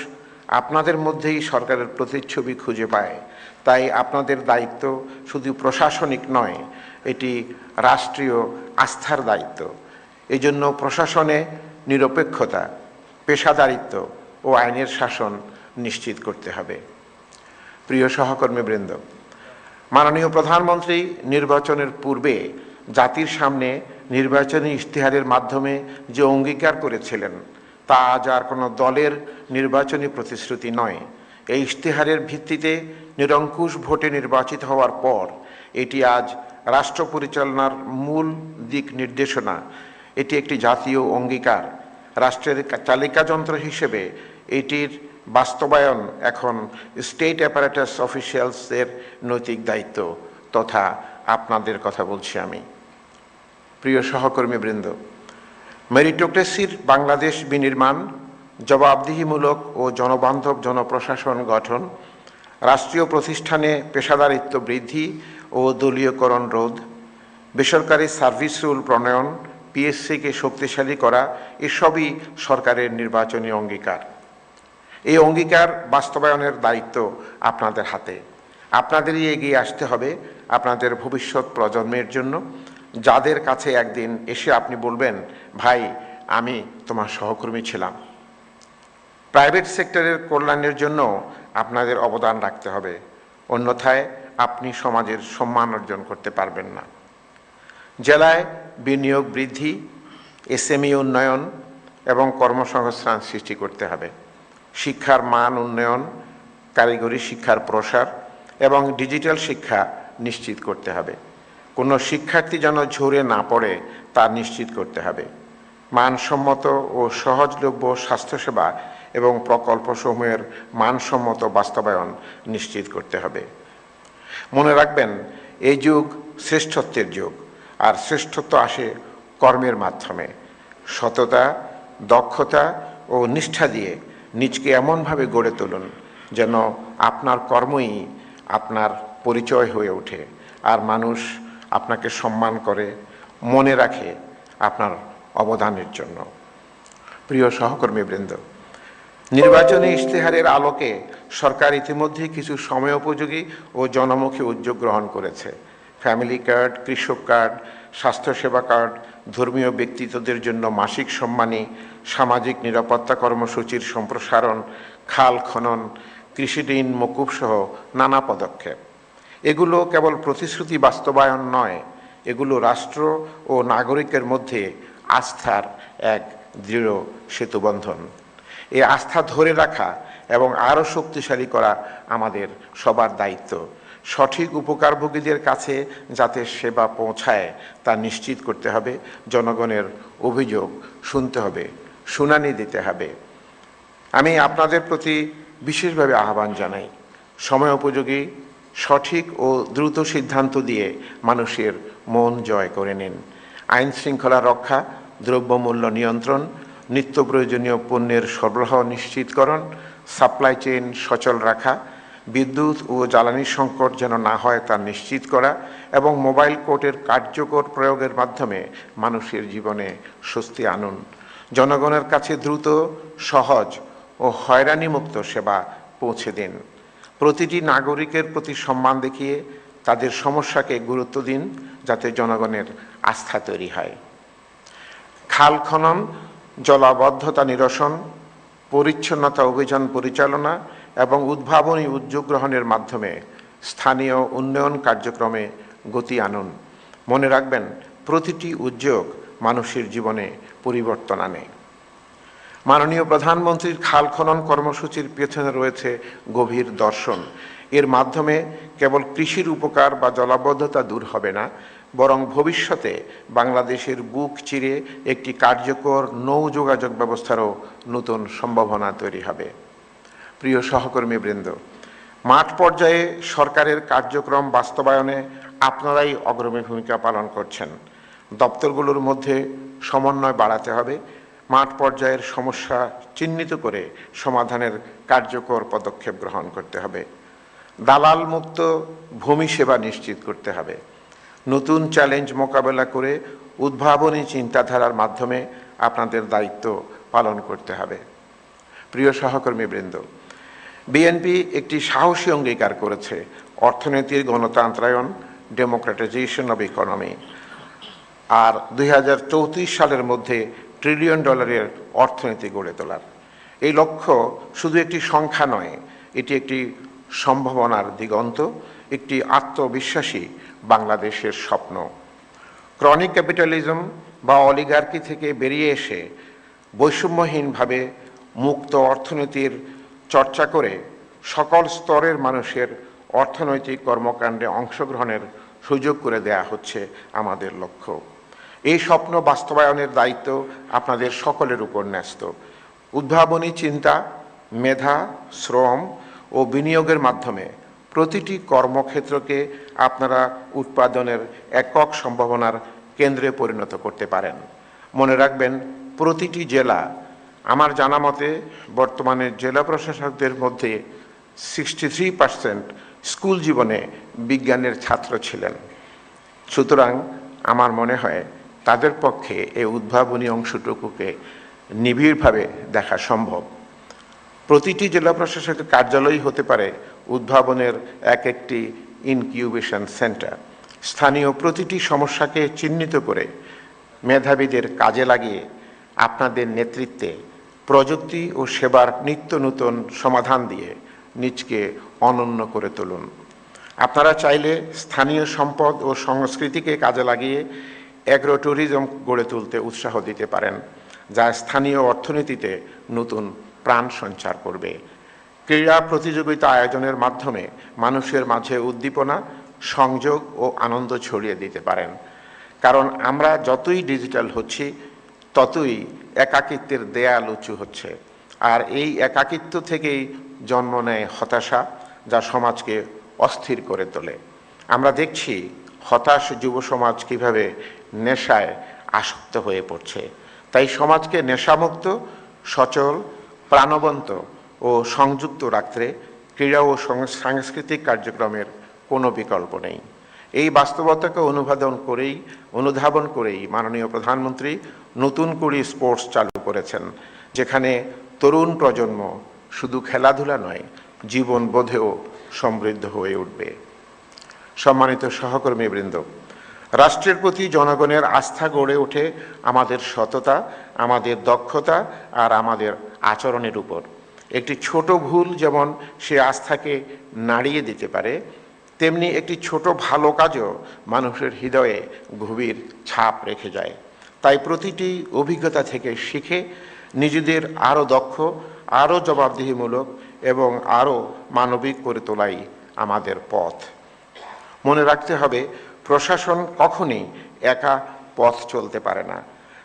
আপনাদের মধ্যেই সরকারের প্রতিচ্ছবি খুঁজে পায়, তাই আপনাদের দায়িত্ব শুধু প্রশাসনিক নয়, এটি রাষ্ট্রীয় আস্থার দায়িত্ব। এই জন্য প্রশাসনে নিরপেক্ষতা, পেশাদারিত্ব ও আইনের শাসন নিশ্চিত করতে হবে। প্রিয় সহকর্মীবৃন্দ, মাননীয় প্রধানমন্ত্রী নির্বাচনের পূর্বে জাতির সামনে নির্বাচনী ইশতেহারের মাধ্যমে যে অঙ্গীকার করেছিলেন, তা আজ আর কোনো দলের নির্বাচনী প্রতিশ্রুতি নয়। এই ইশতেহারের ভিত্তিতে নিরঙ্কুশ ভোটে নির্বাচিত হওয়ার পর এটি আজ রাষ্ট্র পরিচালনার মূল দিক নির্দেশনা। এটি একটি জাতীয় অঙ্গীকার। রাষ্ট্রের চালিকাযন্ত্র হিসেবে এটির বাস্তবায়ন এখন স্টেট অ্যাপারেটাস অফিসিয়ালসের নৈতিক দায়িত্ব, তথা আপনাদের কথা বলছি আমি। প্রিয় সহকর্মীবৃন্দ, মেরিটোক্রেসির বাংলাদেশ বিনির্মাণ, জবাবদিহিমূলক ও জনবান্ধব জনপ্রশাসন গঠন, রাষ্ট্রীয় প্রতিষ্ঠানে পেশাদারিত্ব বৃদ্ধি ও দলীয়করণ রোধ, বেসরকারি সার্ভিস রুল প্রণয়ন, পিএসসিকে শক্তিশালী করা, এসবই সরকারের নির্বাচনী অঙ্গীকার। এই অঙ্গীকার বাস্তবায়নের দায়িত্ব আপনাদের হাতে। আপনাদেরই এগিয়ে আসতে হবে আপনাদের ভবিষ্যৎ প্রজন্মের জন্য, যাদের কাছে একদিন এসে আপনি বলবেন, ভাই আমি তোমার সহকর্মী ছিলাম। প্রাইভেট সেক্টরের কল্যাণের জন্য আপনাদের অবদান রাখতে হবে, অন্যথায় আপনি সমাজের সম্মান অর্জন করতে পারবেন না। জেলায় বিনিয়োগ বৃদ্ধি, এসএমই উন্নয়ন এবং কর্মসংস্থান সৃষ্টি করতে হবে। শিক্ষার মান উন্নয়ন, কারিগরি শিক্ষার প্রসার এবং ডিজিটাল শিক্ষা নিশ্চিত করতে হবে। কোনো শিক্ষার্থী যেন ঝরে না পড়ে তা নিশ্চিত করতে হবে। মানসম্মত ও সহজলভ্য স্বাস্থ্যসেবা এবং প্রকল্পসমূহের মানসম্মত বাস্তবায়ন নিশ্চিত করতে হবে। মনে রাখবেন, এই যুগ শ্রেষ্ঠত্বের যুগ, আর শ্রেষ্ঠত্ব আসে কর্মের মাধ্যমে। সততা, দক্ষতা ও নিষ্ঠা দিয়ে নিজকে এমনভাবে গড়ে তুলুন যেন আপনার কর্মই আপনার পরিচয় হয়ে ওঠে, আর মানুষ আপনাকে সম্মান করে, মনে রাখে আপনার অবদানের জন্য। প্রিয় সহকর্মীবৃন্দ, নির্বাচনী ইশতেহারের আলোকে সরকার ইতিমধ্যেই কিছু সময়োপযোগী ও জনমুখী উদ্যোগ গ্রহণ করেছে। ফ্যামিলি কার্ড, কৃষক কার্ড, স্বাস্থ্যসেবা কার্ড, ধর্মীয় ব্যক্তিত্বদের জন্য মাসিক সম্মানী, সামাজিক নিরাপত্তা কর্মসূচির সম্প্রসারণ, খাল খনন, কৃষি ঋণ মকুব সহ নানা পদক্ষেপ। এগুলো কেবল প্রতিশ্রুতি বাস্তবায়ন নয়, এগুলো রাষ্ট্র ও নাগরিকের মধ্যে আস্থার এক দৃঢ় সেতুবন্ধন। এই আস্থা ধরে রাখা এবং আরও শক্তিশালী করা আমাদের সবার দায়িত্ব। সঠিক উপকারভোগীদের কাছে যাতে সেবা পৌঁছায় তা নিশ্চিত করতে হবে। জনগণের অভিযোগ শুনতে হবে, শুনানি দিতে হবে। আমি আপনাদের প্রতি বিশেষভাবে আহ্বান জানাই, সময় উপযোগী সঠিক ও দ্রুত সিদ্ধান্ত দিয়ে মানুষের মন জয় করে নিন। আইন শৃঙ্খলা রক্ষা, দ্রব্যমূল্য নিয়ন্ত্রণ, নিত্য প্রয়োজনীয় পণ্যের সরবরাহ নিশ্চিতকরণ, সাপ্লাই চেইন সচল রাখা, বিদ্যুৎ ও জ্বালানি সংকট যেন না হয় তা নিশ্চিত করা এবং মোবাইল কোর্টের কার্যকর প্রয়োগের মাধ্যমে মানুষের জীবনে স্বস্তি আনুন। জনগণের কাছে দ্রুত, সহজ ও হয়রানিমুক্ত সেবা পৌঁছে দিন। প্রতিটি নাগরিকের প্রতি সম্মান দেখিয়ে তাদের সমস্যাকে গুরুত্ব দিন, যাতে জনগণের আস্থা তৈরি হয়। খাল খনন, জলাবদ্ধতা নিরসন, পরিচ্ছন্নতা অভিযান পরিচালনা এবং উদ্ভাবনী উদ্যোগ গ্রহণের মাধ্যমে স্থানীয় উন্নয়ন কার্যক্রমে গতি আনুন। মনে রাখবেন, প্রতিটি উদ্যোগ মানুষের জীবনে পরিবর্তন আনে। মাননীয় প্রধানমন্ত্রীর খাল খনন কর্মসূচির পেছনে রয়েছে গভীর দর্শন। এর মাধ্যমে কেবল কৃষির উপকার বা জলাবদ্ধতা দূর হবে না, বরং ভবিষ্যতে বাংলাদেশের বুক চিরে একটি কার্যকর নৌ যোগাযোগ ব্যবস্থারও নতুন সম্ভাবনা তৈরি হবে। প্রিয় সহকর্মীবৃন্দ, মাঠ পর্যায়ে সরকারের কার্যক্রম বাস্তবায়নে আপনারাই অগ্রণী ভূমিকা পালন করছেন। দপ্তরগুলোর মধ্যে সমন্বয় বাড়াতে হবে, মাঠ পর্যায়ের সমস্যা চিহ্নিত করে সমাধানের কার্যকর পদক্ষেপ গ্রহণ করতে হবে। দালাল মুক্ত ভূমি সেবা নিশ্চিত করতে হবে। নতুন চ্যালেঞ্জ মোকাবেলা করে উদ্ভাবনী চিন্তাধারার মাধ্যমে আপনাদের দায়িত্ব পালন করতে হবে। প্রিয় সহকর্মীবৃন্দ, বিএনপি একটি সাহসী অঙ্গীকার করেছে অর্থনীতির গণতান্ত্রায়ন, ডেমোক্রেটাইজেশন অব ইকোনমি, আর 2034 সালের মধ্যে $1 ট্রিলিয়ন অর্থনীতি গড়ে তোলার। এই লক্ষ্য শুধু একটি সংখ্যা নয়, এটি একটি সম্ভাবনার দিগন্ত, একটি আত্মবিশ্বাসী বাংলাদেশের স্বপ্ন। ক্রনিক ক্যাপিটালিজম বা অলিগার্কি থেকে বেরিয়ে এসে বৈষম্যহীনভাবে মুক্ত অর্থনীতির চর্চা করে সকল স্তরের মানুষের অর্থনৈতিক কর্মকাণ্ডে অংশগ্রহণের সুযোগ করে দেয়া হচ্ছে আমাদের লক্ষ্য। এই স্বপ্ন বাস্তবায়নের দায়িত্ব আপনাদের সকলের উপর ন্যস্ত। উদ্ভাবনী চিন্তা, মেধা, শ্রম ও বিনিয়োগের মাধ্যমে প্রতিটি কর্মক্ষেত্রকে আপনারা উৎপাদনের একক সম্ভাবনার কেন্দ্রে পরিণত করতে পারেন। মনে রাখবেন, প্রতিটি জেলা, আমার জানা মতে বর্তমানে জেলা প্রশাসকদের মধ্যে 63% স্কুল জীবনে বিজ্ঞানের ছাত্র ছিলেন। সুতরাং আমার মনে হয় তাদের পক্ষে এই উদ্ভাবনী অংশটুকুকে নিবিড়ভাবে দেখা সম্ভব। প্রতিটি জেলা প্রশাসকের কার্যালয় হতে পারে উদ্ভাবনের একটি ইনকিউবেশন সেন্টার। স্থানীয় প্রতিটি সমস্যাকে চিহ্নিত করে মেধাবীদের কাজে লাগিয়ে আপনাদের নেতৃত্বে প্রযুক্তি ও সেবার নিত্য নতুন সমাধান দিয়ে নিজকে অনন্য করে তুলুন। আপনারা চাইলে স্থানীয় সম্পদ ও সংস্কৃতিকে কাজে লাগিয়ে অ্যাগ্রো ট্যুরিজম গড়ে তুলতে উৎসাহ দিতে পারেন, যা স্থানীয় অর্থনীতিতে নতুন প্রাণ সঞ্চার করবে। ক্রীড়া প্রতিযোগিতা আয়োজনের মাধ্যমে মানুষের মাঝে উদ্দীপনা, সংযোগ ও আনন্দ ছড়িয়ে দিতে পারেন। কারণ আমরা যতই ডিজিটাল হচ্ছি, ততই একাকিত্বের দেয়াল উঁচু হচ্ছে, আর এই একাকিত্ব থেকেই জন্ম নেয় হতাশা, যা সমাজকে অস্থির করে তোলে। আমরা দেখছি হতাশ যুব সমাজ কীভাবে নেশায় আসক্ত হয়ে পড়ছে। তাই সমাজকে নেশামুক্ত, সচল, প্রাণবন্ত ও সংযুক্ত রাখতে ক্রীড়া ও সাংস্কৃতিক কার্যক্রমের কোনো বিকল্প নেই। এই বাস্তবতাকে অনুধাবন করেই মাননীয় প্রধানমন্ত্রী নতুন করে স্পোর্টস চালু করেছেন, যেখানে তরুণ প্রজন্ম শুধু খেলাধুলা নয়, জীবন বোধেও সমৃদ্ধ হয়ে উঠবে। সম্মানিত সহকর্মীবৃন্দ, রাষ্ট্রের প্রতি জনগণের আস্থা গড়ে ওঠে আমাদের সততা, আমাদের দক্ষতা আর আমাদের আচরণের উপর। একটি ছোট ভুল যেমন সে আস্থাকে নাড়িয়ে দিতে পারে, তেমনি একটি ছোট ভালো কাজও মানুষের হৃদয়ে গভীর ছাপ রেখে যায়। তাই প্রতিটি অভিজ্ঞতা থেকে শিখে নিজেদের আরও দক্ষ, আরও জবাবদিহিমূলক এবং আরও মানবিক করে তোলাই আমাদের পথ। মনে রাখতে হবে, প্রশাসন কখনই একা পথ চলতে পারে না।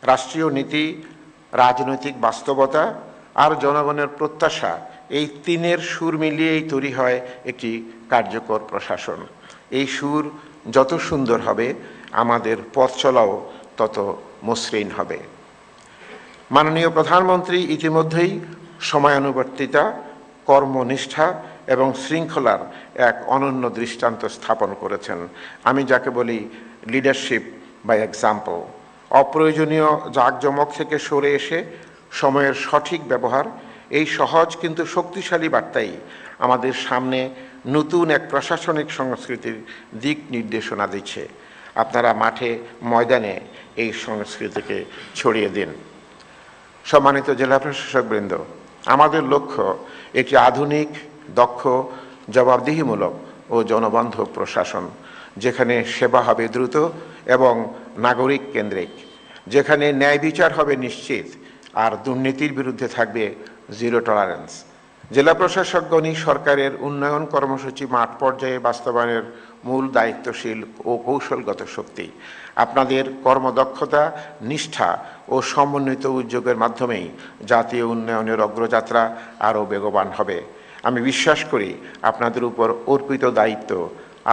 রাষ্ট্রীয় নীতি, রাজনৈতিক বাস্তবতা আর জনগণের প্রত্যাশা, এই তিনের সুর মিলিয়েই তৈরি হয় একটি কার্যকর প্রশাসন। এই সুর যত সুন্দর হবে, আমাদের পথ চলাও তত মসৃণ হবে। মাননীয় প্রধানমন্ত্রী ইতিমধ্যেই সময়ানুবর্তিতা, কর্মনিষ্ঠা এবং শৃঙ্খলার এক অনন্য দৃষ্টান্ত স্থাপন করেছেন। আমি যাকে বলি লিডারশিপ বাই এক্সাম্পল। অপ্রয়োজনীয় জাঁকজমক থেকে সরে এসে সময়ের সঠিক ব্যবহার, এই সহজ কিন্তু শক্তিশালী বার্তাই আমাদের সামনে নতুন এক প্রশাসনিক সংস্কৃতির দিক নির্দেশনা দিচ্ছে। আপনারা মাঠে ময়দানে এই সংস্কৃতিকে ছড়িয়ে দিন। সম্মানিত জেলা প্রশাসকবৃন্দ, আমাদের লক্ষ্য একটি আধুনিক, দক্ষ, জবাবদিহিমূলক ও জনবান্ধব প্রশাসন, যেখানে সেবা হবে দ্রুত এবং নাগরিক কেন্দ্রিক, যেখানে ন্যায় বিচার হবে নিশ্চিত আর দুর্নীতির বিরুদ্ধে থাকবে জিরো টলারেন্স। জেলা প্রশাসকগণই সরকারের উন্নয়ন কর্মসূচি মাঠ পর্যায়ে বাস্তবায়নের মূল দায়িত্বশীল ও কৌশলগত শক্তি। আপনাদের কর্মদক্ষতা, নিষ্ঠা ও সমন্বিত উদ্যোগের মাধ্যমেই জাতীয় উন্নয়নের অগ্রযাত্রা আরও বেগবান হবে। আমি বিশ্বাস করি আপনাদের উপর অর্পিত দায়িত্ব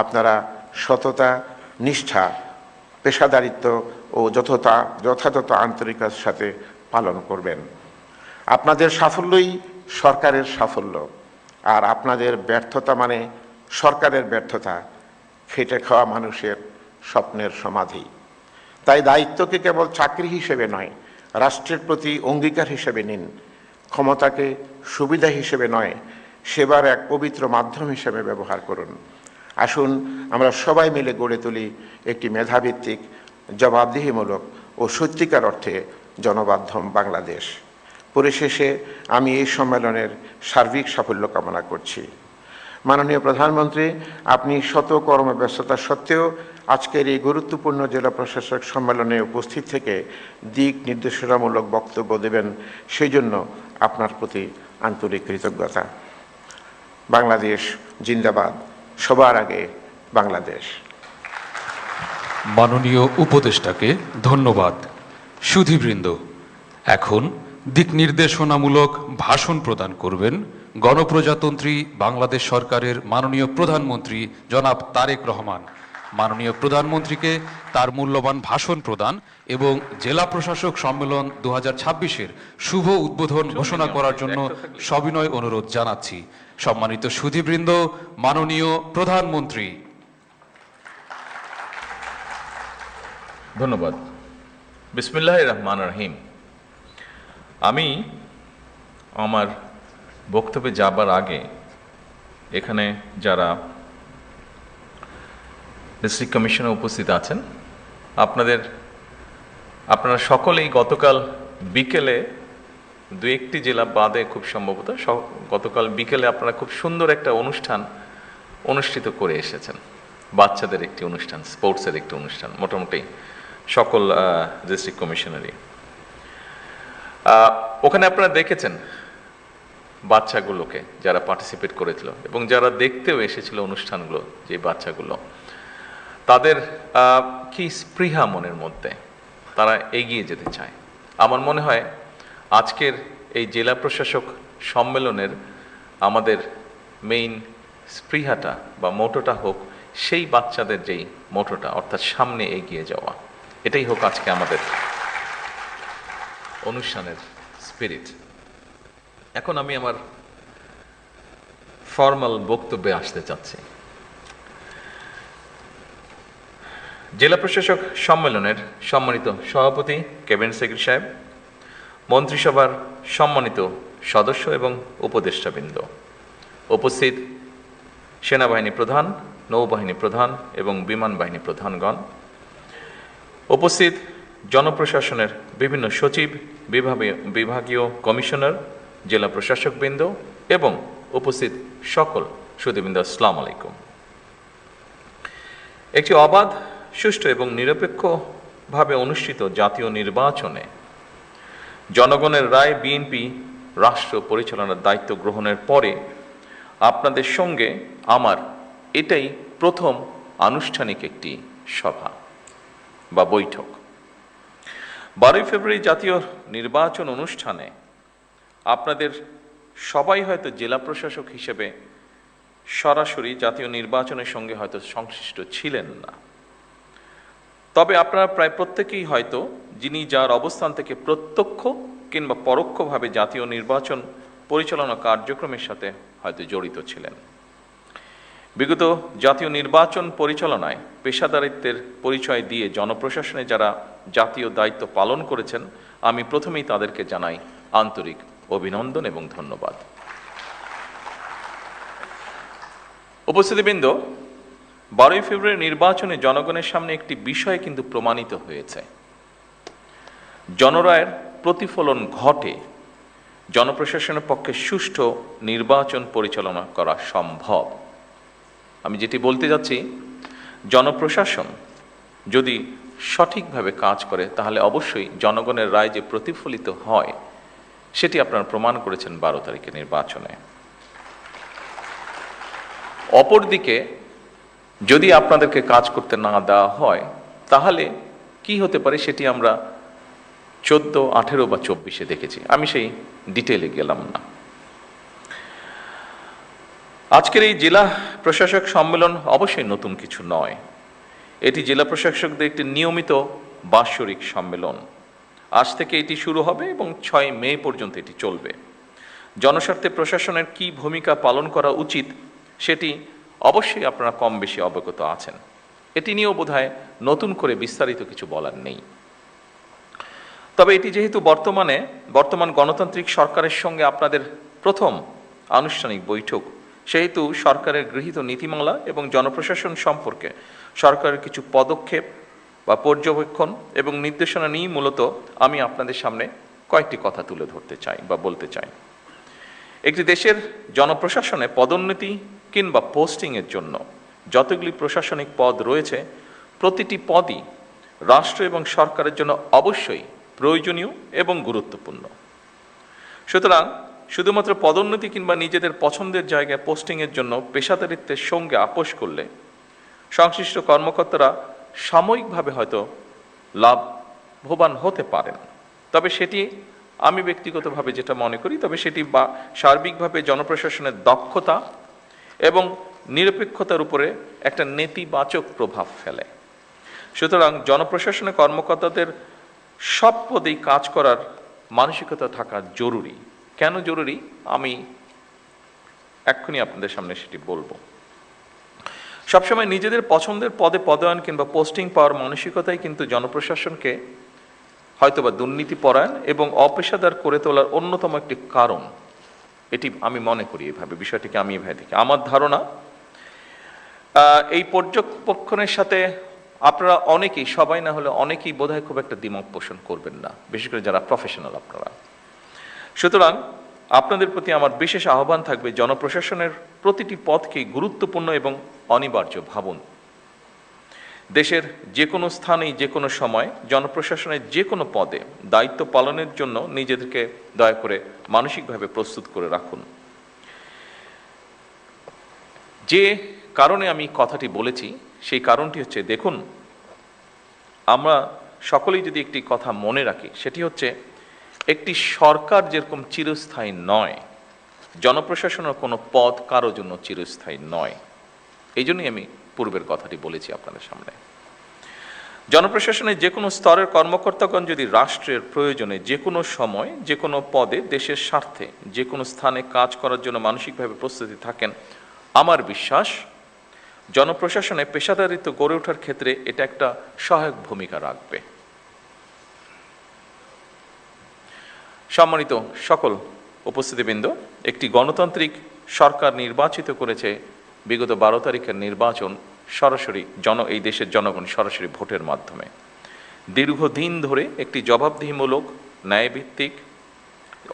আপনারা সততা, নিষ্ঠা, পেশাদারিত্ব ও যথাযথ আন্তরিকতার সাথে পালন করবেন। আপনাদের সাফল্যই সরকারের সাফল্য, আর আপনাদের ব্যর্থতা মানে সরকারের ব্যর্থতা, খেটে খাওয়া মানুষের স্বপ্নের সমাধি। তাই দায়িত্বকে কেবল চাকরি হিসেবে নয়, রাষ্ট্রের প্রতি অঙ্গীকার হিসেবে নিন। ক্ষমতাকে সুবিধা হিসেবে নয়, সেবার এক পবিত্র মাধ্যম হিসেবে ব্যবহার করুন। আসুন আমরা সবাই মিলে গড়ে তুলি একটি মেধাভিত্তিক, জবাবদিহিমূলক ও সত্যিকার অর্থে জনবান্ধব বাংলাদেশ। পরিশেষে আমি এই সম্মেলনের সার্বিক সাফল্য কামনা করছি। মাননীয় প্রধানমন্ত্রী, আপনি শত কর্মব্যস্ততা সত্ত্বেও আজকের এই গুরুত্বপূর্ণ জেলা প্রশাসক সম্মেলনে উপস্থিত থেকে দিক নির্দেশনামূলক বক্তব্য দেবেন, সেই জন্য আপনার প্রতি আন্তরিক কৃতজ্ঞতা। বাংলাদেশ জিন্দাবাদ, সবার আগে বাংলাদেশ। মাননীয় উপদেষ্টাকে ধন্যবাদ। সুধীবৃন্দ, এখন দিক নির্দেশনামূলক ভাষণ প্রদান করবেন গণপ্রজাতন্ত্রী বাংলাদেশ সরকারের মাননীয় প্রধানমন্ত্রী জনাব তারেক রহমান। মাননীয় প্রধানমন্ত্রীকে তার মূল্যবান ভাষণ প্রদান এবং জেলা প্রশাসক সম্মেলন 2026-এর শুভ উদ্বোধন ঘোষণা করার জন্য সবিনয় অনুরোধ জানাচ্ছি। সম্মানিত সুধীবৃন্দ, মাননীয় প্রধানমন্ত্রী। ধন্যবাদ। বিসমিল্লাহির রহমানির রহিম। আমি আমার বক্তব্যে যাবার আগে এখানে যারা ডিস্ট্রিক্ট কমিশনে উপস্থিত আছেন, আপনারা সকলেই গতকাল বিকেলে দু একটি জেলা বাদে খুব সম্ভবত গতকাল বিকেলে আপনারা খুব সুন্দর একটা অনুষ্ঠান অনুষ্ঠিত করে এসেছেন। বাচ্চাদের একটি অনুষ্ঠান, স্পোর্টসের একটি অনুষ্ঠান, মোটামুটি সকল ডিস্ট্রিক্ট কমিশনারই। ওখানে আপনারা দেখেছেন বাচ্চাগুলোকে যারা পার্টিসিপেট করেছিল এবং যারা দেখতেও এসেছিল অনুষ্ঠানগুলো, যে বাচ্চাগুলো, তাদের কি স্পৃহা মনের মধ্যে, তারা এগিয়ে যেতে চায়। আমার মনে হয় আজকের এই জেলা প্রশাসক সম্মেলনের আমাদের মেইন স্পৃহাটা বা মোটোটা হোক সেই বাচ্চাদের যেই মোটোটা, অর্থাৎ সামনে এগিয়ে যাওয়া, এটাই হোক আজকে আমাদের অনুষ্ঠানের স্পিরিট। এখন আমি আমার ফর্মাল বক্তব্যে আসতে চাচ্ছি। জেলা প্রশাসক সম্মেলনের সম্মানিত সভাপতি ক্যাবিনেট সেক্রেটারি সাহেব, মন্ত্রিসভার সম্মানিত সদস্য এবং উপদেষ্টাবৃন্দ, উপস্থিত সেনাবাহিনী প্রধান, নৌবাহিনী প্রধান এবং বিমান বাহিনী প্রধানগণ, উপস্থিত জনপ্রশাসনের বিভিন্ন সচিব, বিভাগীয় কমিশনার, জেলা প্রশাসকবৃন্দ এবং উপস্থিত সকল সুধীবৃন্দ, আসসালামু আলাইকুম। একটি অবাধ, সুষ্ঠু এবং নিরপেক্ষভাবে অনুষ্ঠিত জাতীয় নির্বাচনে জনগণের রায় বিএনপি রাষ্ট্র পরিচালনার দায়িত্ব গ্রহণের পরে আপনাদের সঙ্গে আমার এটাই প্রথম আনুষ্ঠানিক একটি সভা বা বৈঠক। 12 ফেব্রুয়ারি জাতীয় নির্বাচন অনুষ্ঠানে আপনাদের সবাই হয়তো জেলা প্রশাসক হিসেবে সরাসরি জাতীয় নির্বাচনের সঙ্গে হয়তো সংশ্লিষ্ট ছিলেন না, তবে আপনারা প্রায় প্রত্যেকেই হয়তো যিনি যার অবস্থান থেকে প্রত্যক্ষ কিংবা পরোক্ষভাবে জাতীয় নির্বাচন পরিচালনা কার্যক্রমের সাথে হয়তো জড়িত ছিলেন। বিগত জাতীয় নির্বাচন পরিচালনায় পেশাদারিত্বের পরিচয় দিয়ে জনপ্রশাসনে যারা জাতীয় দায়িত্ব পালন করেছেন, আমি প্রথমেই তাদেরকে জানাই আন্তরিক অভিনন্দন এবং ধন্যবাদ। উপস্থিতিবৃন্দ, 12 ফেব্রুয়ারি নির্বাচনে জনগণের সামনে একটি বিষয় কিন্তু প্রমাণিত হয়েছে। জনরায়ের প্রতিফলন ঘটে, জনপ্রশাসনের পক্ষে সুষ্ঠু নির্বাচন পরিচালনা করা সম্ভব। আমি যেটি বলতে যাচ্ছি, জনপ্রশাসন যদি সঠিকভাবে কাজ করে তাহলে অবশ্যই জনগণের রায় যে প্রতিফলিত হয় সেটি আপনারা প্রমাণ করেছেন 12 তারিখের নির্বাচনে। অপরদিকে যদি আপনাদেরকে কাজ করতে না দেওয়া হয় তাহলে কি হতে পারে সেটি আমরা 14, 18 বা 24-এ দেখেছি। আমি সেই ডিটেইলে গেলাম না। আজকের এই জেলা প্রশাসক সম্মেলন অবশ্যই নতুন কিছু নয়। এটি জেলা প্রশাসকদের একটি নিয়মিত বাৎসরিক সম্মেলন। আজ থেকে এটি শুরু হবে এবং 6 মে পর্যন্ত এটি চলবে। জনস্বার্থে প্রশাসনের কি ভূমিকা পালন করা উচিত সেটি অবশ্যই আপনারা কম বেশি অবগত আছেন। এটি নিয়েও বোধহয় নতুন করে বিস্তারিত কিছু বলার নেই। তবে এটি যেহেতু বর্তমান গণতান্ত্রিক সরকারের সঙ্গে আপনাদের প্রথম আনুষ্ঠানিক বৈঠক, সেহেতু সরকারের গৃহীত নীতিমালা এবং জনপ্রশাসন সম্পর্কে সরকারের কিছু পদক্ষেপ বা পর্যবেক্ষণ এবং নির্দেশনা নিয়ে মূলত আমি আপনাদের সামনে কয়েকটি কথা তুলে ধরতে চাই বা বলতে চাই। একটি দেশের জনপ্রশাসনে পদোন্নতি কিংবা পোস্টিংয়ের জন্য যতগুলি প্রশাসনিক পদ রয়েছে, প্রতিটি পদই রাষ্ট্র এবং সরকারের জন্য অবশ্যই প্রয়োজনীয় এবং গুরুত্বপূর্ণ। সুতরাং শুধুমাত্র পদোন্নতি কিংবা নিজেদের পছন্দের জায়গায় পোস্টিংয়ের জন্য পেশাদারিত্বের সঙ্গে আপোষ করলে সংশ্লিষ্ট কর্মকর্তারা সাময়িকভাবে হয়তো লাভবান হতে পারেন, তবে সেটি আমি ব্যক্তিগতভাবে যেটা মনে করি, তবে সেটি বা সার্বিকভাবে জনপ্রশাসনের দক্ষতা এবং নিরপেক্ষতার উপরে একটা নেতিবাচক প্রভাব ফেলে। সুতরাং জনপ্রশাসনের কর্মকর্তাদের সব পদেই কাজ করার মানসিকতা থাকা জরুরি। কেন জরুরি আমি এক্ষুনি আপনাদের সামনে সেটি বলবো। সবসময় নিজেদের পছন্দের পদে পদায়ন কিংবা পোস্টিং পাওয়ার মানসিকতাই কিন্তু জনপ্রশাসনকে হয়তোবা দুর্নীতিপরায়ণ এবং অপেশাদার করে তোলার অন্যতম একটি কারণ। এটি আমি মনে করি এইভাবে, বিষয়টিকে আমি এভাবে দেখি। আমার ধারণা এই পর্যবেক্ষণের সাথে আপনারা অনেকেই, সবাই না হলে অনেকেই বোধহয় খুব একটা দ্বিমত পোষণ করবেন না, বিশেষ করে যারা প্রফেশনাল আপনারা। সুতরাং আপনাদের প্রতি আমার বিশেষ আহ্বান থাকবে, জনপ্রশাসনের প্রতিটি পদকেই গুরুত্বপূর্ণ এবং অনিবার্য ভাবুন। দেশের যে কোনো স্থানেই যে কোনো সময় জনপ্রশাসনের যে কোনো পদে দায়িত্ব পালনের জন্য নিজেদেরকে দয়া করে মানসিকভাবে প্রস্তুত করে রাখুন। যে কারণে আমি কথাটি বলেছি সেই কারণটি হচ্ছে, দেখুন, আমরা সকলেই যদি একটি কথা মনে রাখি, সেটি হচ্ছে একটি সরকার যেরকম চিরস্থায়ী নয়, জনপ্রশাসনের কোনো পদ কারো জন্য চিরস্থায়ী নয়। এই জন্যই আমি পূর্বের কথাটি বলেছি আপনাদের সামনে। জনপ্রশাসনের যে কোনো স্তরের কর্মকর্তাগণ যদি রাষ্ট্রের প্রয়োজনে যে কোনো সময় যে কোনো পদে দেশের স্বার্থে যে কোনো স্থানে কাজ করার জন্য মানসিকভাবে প্রস্তুতি থাকেন, আমার বিশ্বাস জনপ্রশাসনে পেশাদারিত্ব গড়ে ওঠার ক্ষেত্রে এটা একটা সহায়ক ভূমিকা রাখবে। সম্মানিত সকল উপস্থিতিবৃন্দ, একটি গণতান্ত্রিক সরকার নির্বাচিত করেছে বিগত 12 তারিখের নির্বাচন সরাসরি এই দেশের জনগণ সরাসরি ভোটের মাধ্যমে। দীর্ঘদিন ধরে একটি জবাবদিহিমূলক, ন্যায়ভিত্তিক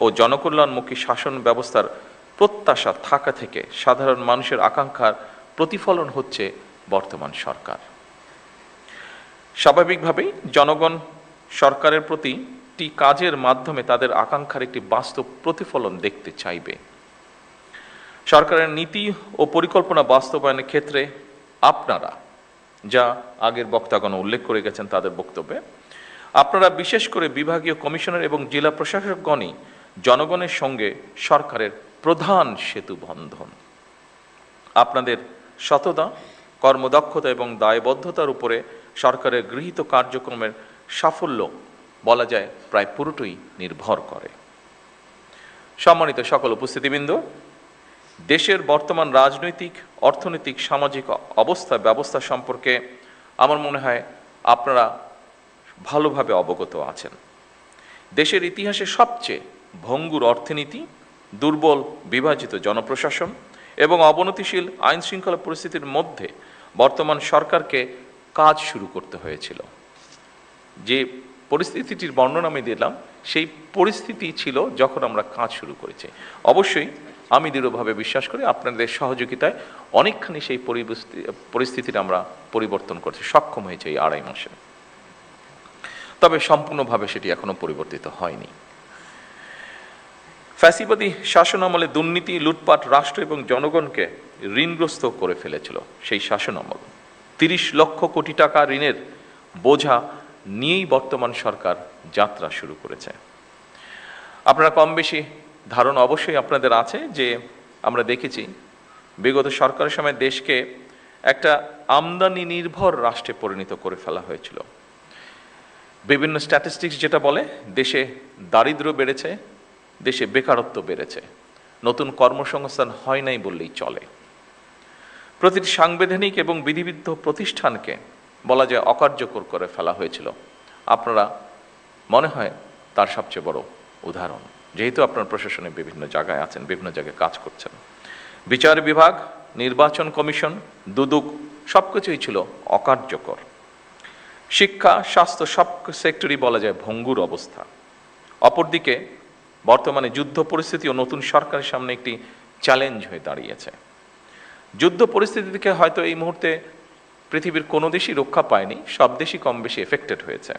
ও জনকল্যাণমুখী শাসন ব্যবস্থার প্রত্যাশা থাকা থেকে সাধারণ মানুষের আকাঙ্ক্ষার প্রতিফলন হচ্ছে বর্তমান সরকার। স্বাভাবিকভাবেই জনগণ সরকারের প্রতিটি কাজের মাধ্যমে তাদের আকাঙ্ক্ষার একটি বাস্তব প্রতিফলন দেখতে চাইবে। সরকারের নীতি ও পরিকল্পনা বাস্তবায়নের ক্ষেত্রে আপনারা, যা আগের বক্তাগণ উল্লেখ করে গেছেন তাদের বক্তব্যে, আপনারা বিশেষ করে বিভাগীয় কমিশনার এবং জেলা প্রশাসকগণই জনগণের সঙ্গে সরকারের প্রধান সেতু বন্ধন। আপনাদের সততা, কর্মদক্ষতা এবং দায়বদ্ধতার উপরে সরকারের গৃহীত কার্যক্রমের সাফল্য বলা যায় প্রায় পুরোটাই নির্ভর করে। সম্মানিত সকল উপস্থিতিবৃন্দ, দেশের বর্তমান রাজনৈতিক, অর্থনৈতিক, সামাজিক ব্যবস্থা সম্পর্কে আমার মনে হয় আপনারা ভালোভাবে অবগত আছেন। দেশের ইতিহাসে সবচেয়ে ভঙ্গুর অর্থনীতি, দুর্বল বিভাজিত জনপ্রশাসন এবং অবনতিশীল আইন শৃঙ্খলা পরিস্থিতির মধ্যে বর্তমান সরকারকে কাজ শুরু করতে হয়েছিল। যে পরিস্থিতিটির বর্ণনা আমি দিলাম, সেই পরিস্থিতি ছিল যখন আমরা কাজ শুরু করেছি। অবশ্যই আমি দৃঢ়ভাবে বিশ্বাস করি আপনাদের সহযোগিতায় অনেকখানি সেই পরিস্থিতির আমরা পরিবর্তন করতে সক্ষম হয়েছে এই 2.5 মাসে। তবে সম্পূর্ণভাবে সেটি এখনো পরিবর্তিত হয়নি। ফ্যাসিবাদী শাসন আমলে দুর্নীতি, লুটপাট রাষ্ট্র এবং জনগণকে ঋণগ্রস্ত করে ফেলেছিল। সেই শাসন আমল 30 লক্ষ কোটি টাকা ঋণের বোঝা নিয়েই বর্তমান সরকার যাত্রা শুরু করেছে। আপনারা কম বেশি ধারণা অবশ্যই আপনাদের আছে যে আমরা দেখেছি বিগত সরকারের সময় দেশকে একটা আমদানি নির্ভর রাষ্ট্রে পরিণত করে ফেলা হয়েছিল। বিভিন্ন স্ট্যাটিস্টিক্স যেটা বলে, দেশে দারিদ্র্য বেড়েছে, দেশে বেকারত্ব বেড়েছে, নতুন কর্মসংস্থান হয় নাই বললেই চলে। প্রতিটি সাংবিধানিক এবং বিধিবিদ্ধ প্রতিষ্ঠানকে বলা যায় অকার্যকর করে ফেলা হয়েছিল। আপনারা মনে হয় তার সবচেয়ে বড় উদাহরণ, যেহেতু আপনার প্রশাসনে বিভিন্ন জায়গায় আছেন, বিভিন্ন জায়গায় কাজ করছেন। বিচার বিভাগ, নির্বাচন কমিশন, দুদক সবকিছুই ছিল অকার্যকর। শিক্ষা, স্বাস্থ্য সব সেক্টরই বলা যায় ভঙ্গুর অবস্থা। অপরদিকে বর্তমানে যুদ্ধ পরিস্থিতি ও নতুন সরকারের সামনে একটি চ্যালেঞ্জ হয়ে দাঁড়িয়েছে। যুদ্ধ পরিস্থিতি থেকে হয়তো এই মুহূর্তে পৃথিবীর কোনো দেশই রক্ষা পায়নি, সব দেশই কম বেশি এফেক্টেড হয়েছে,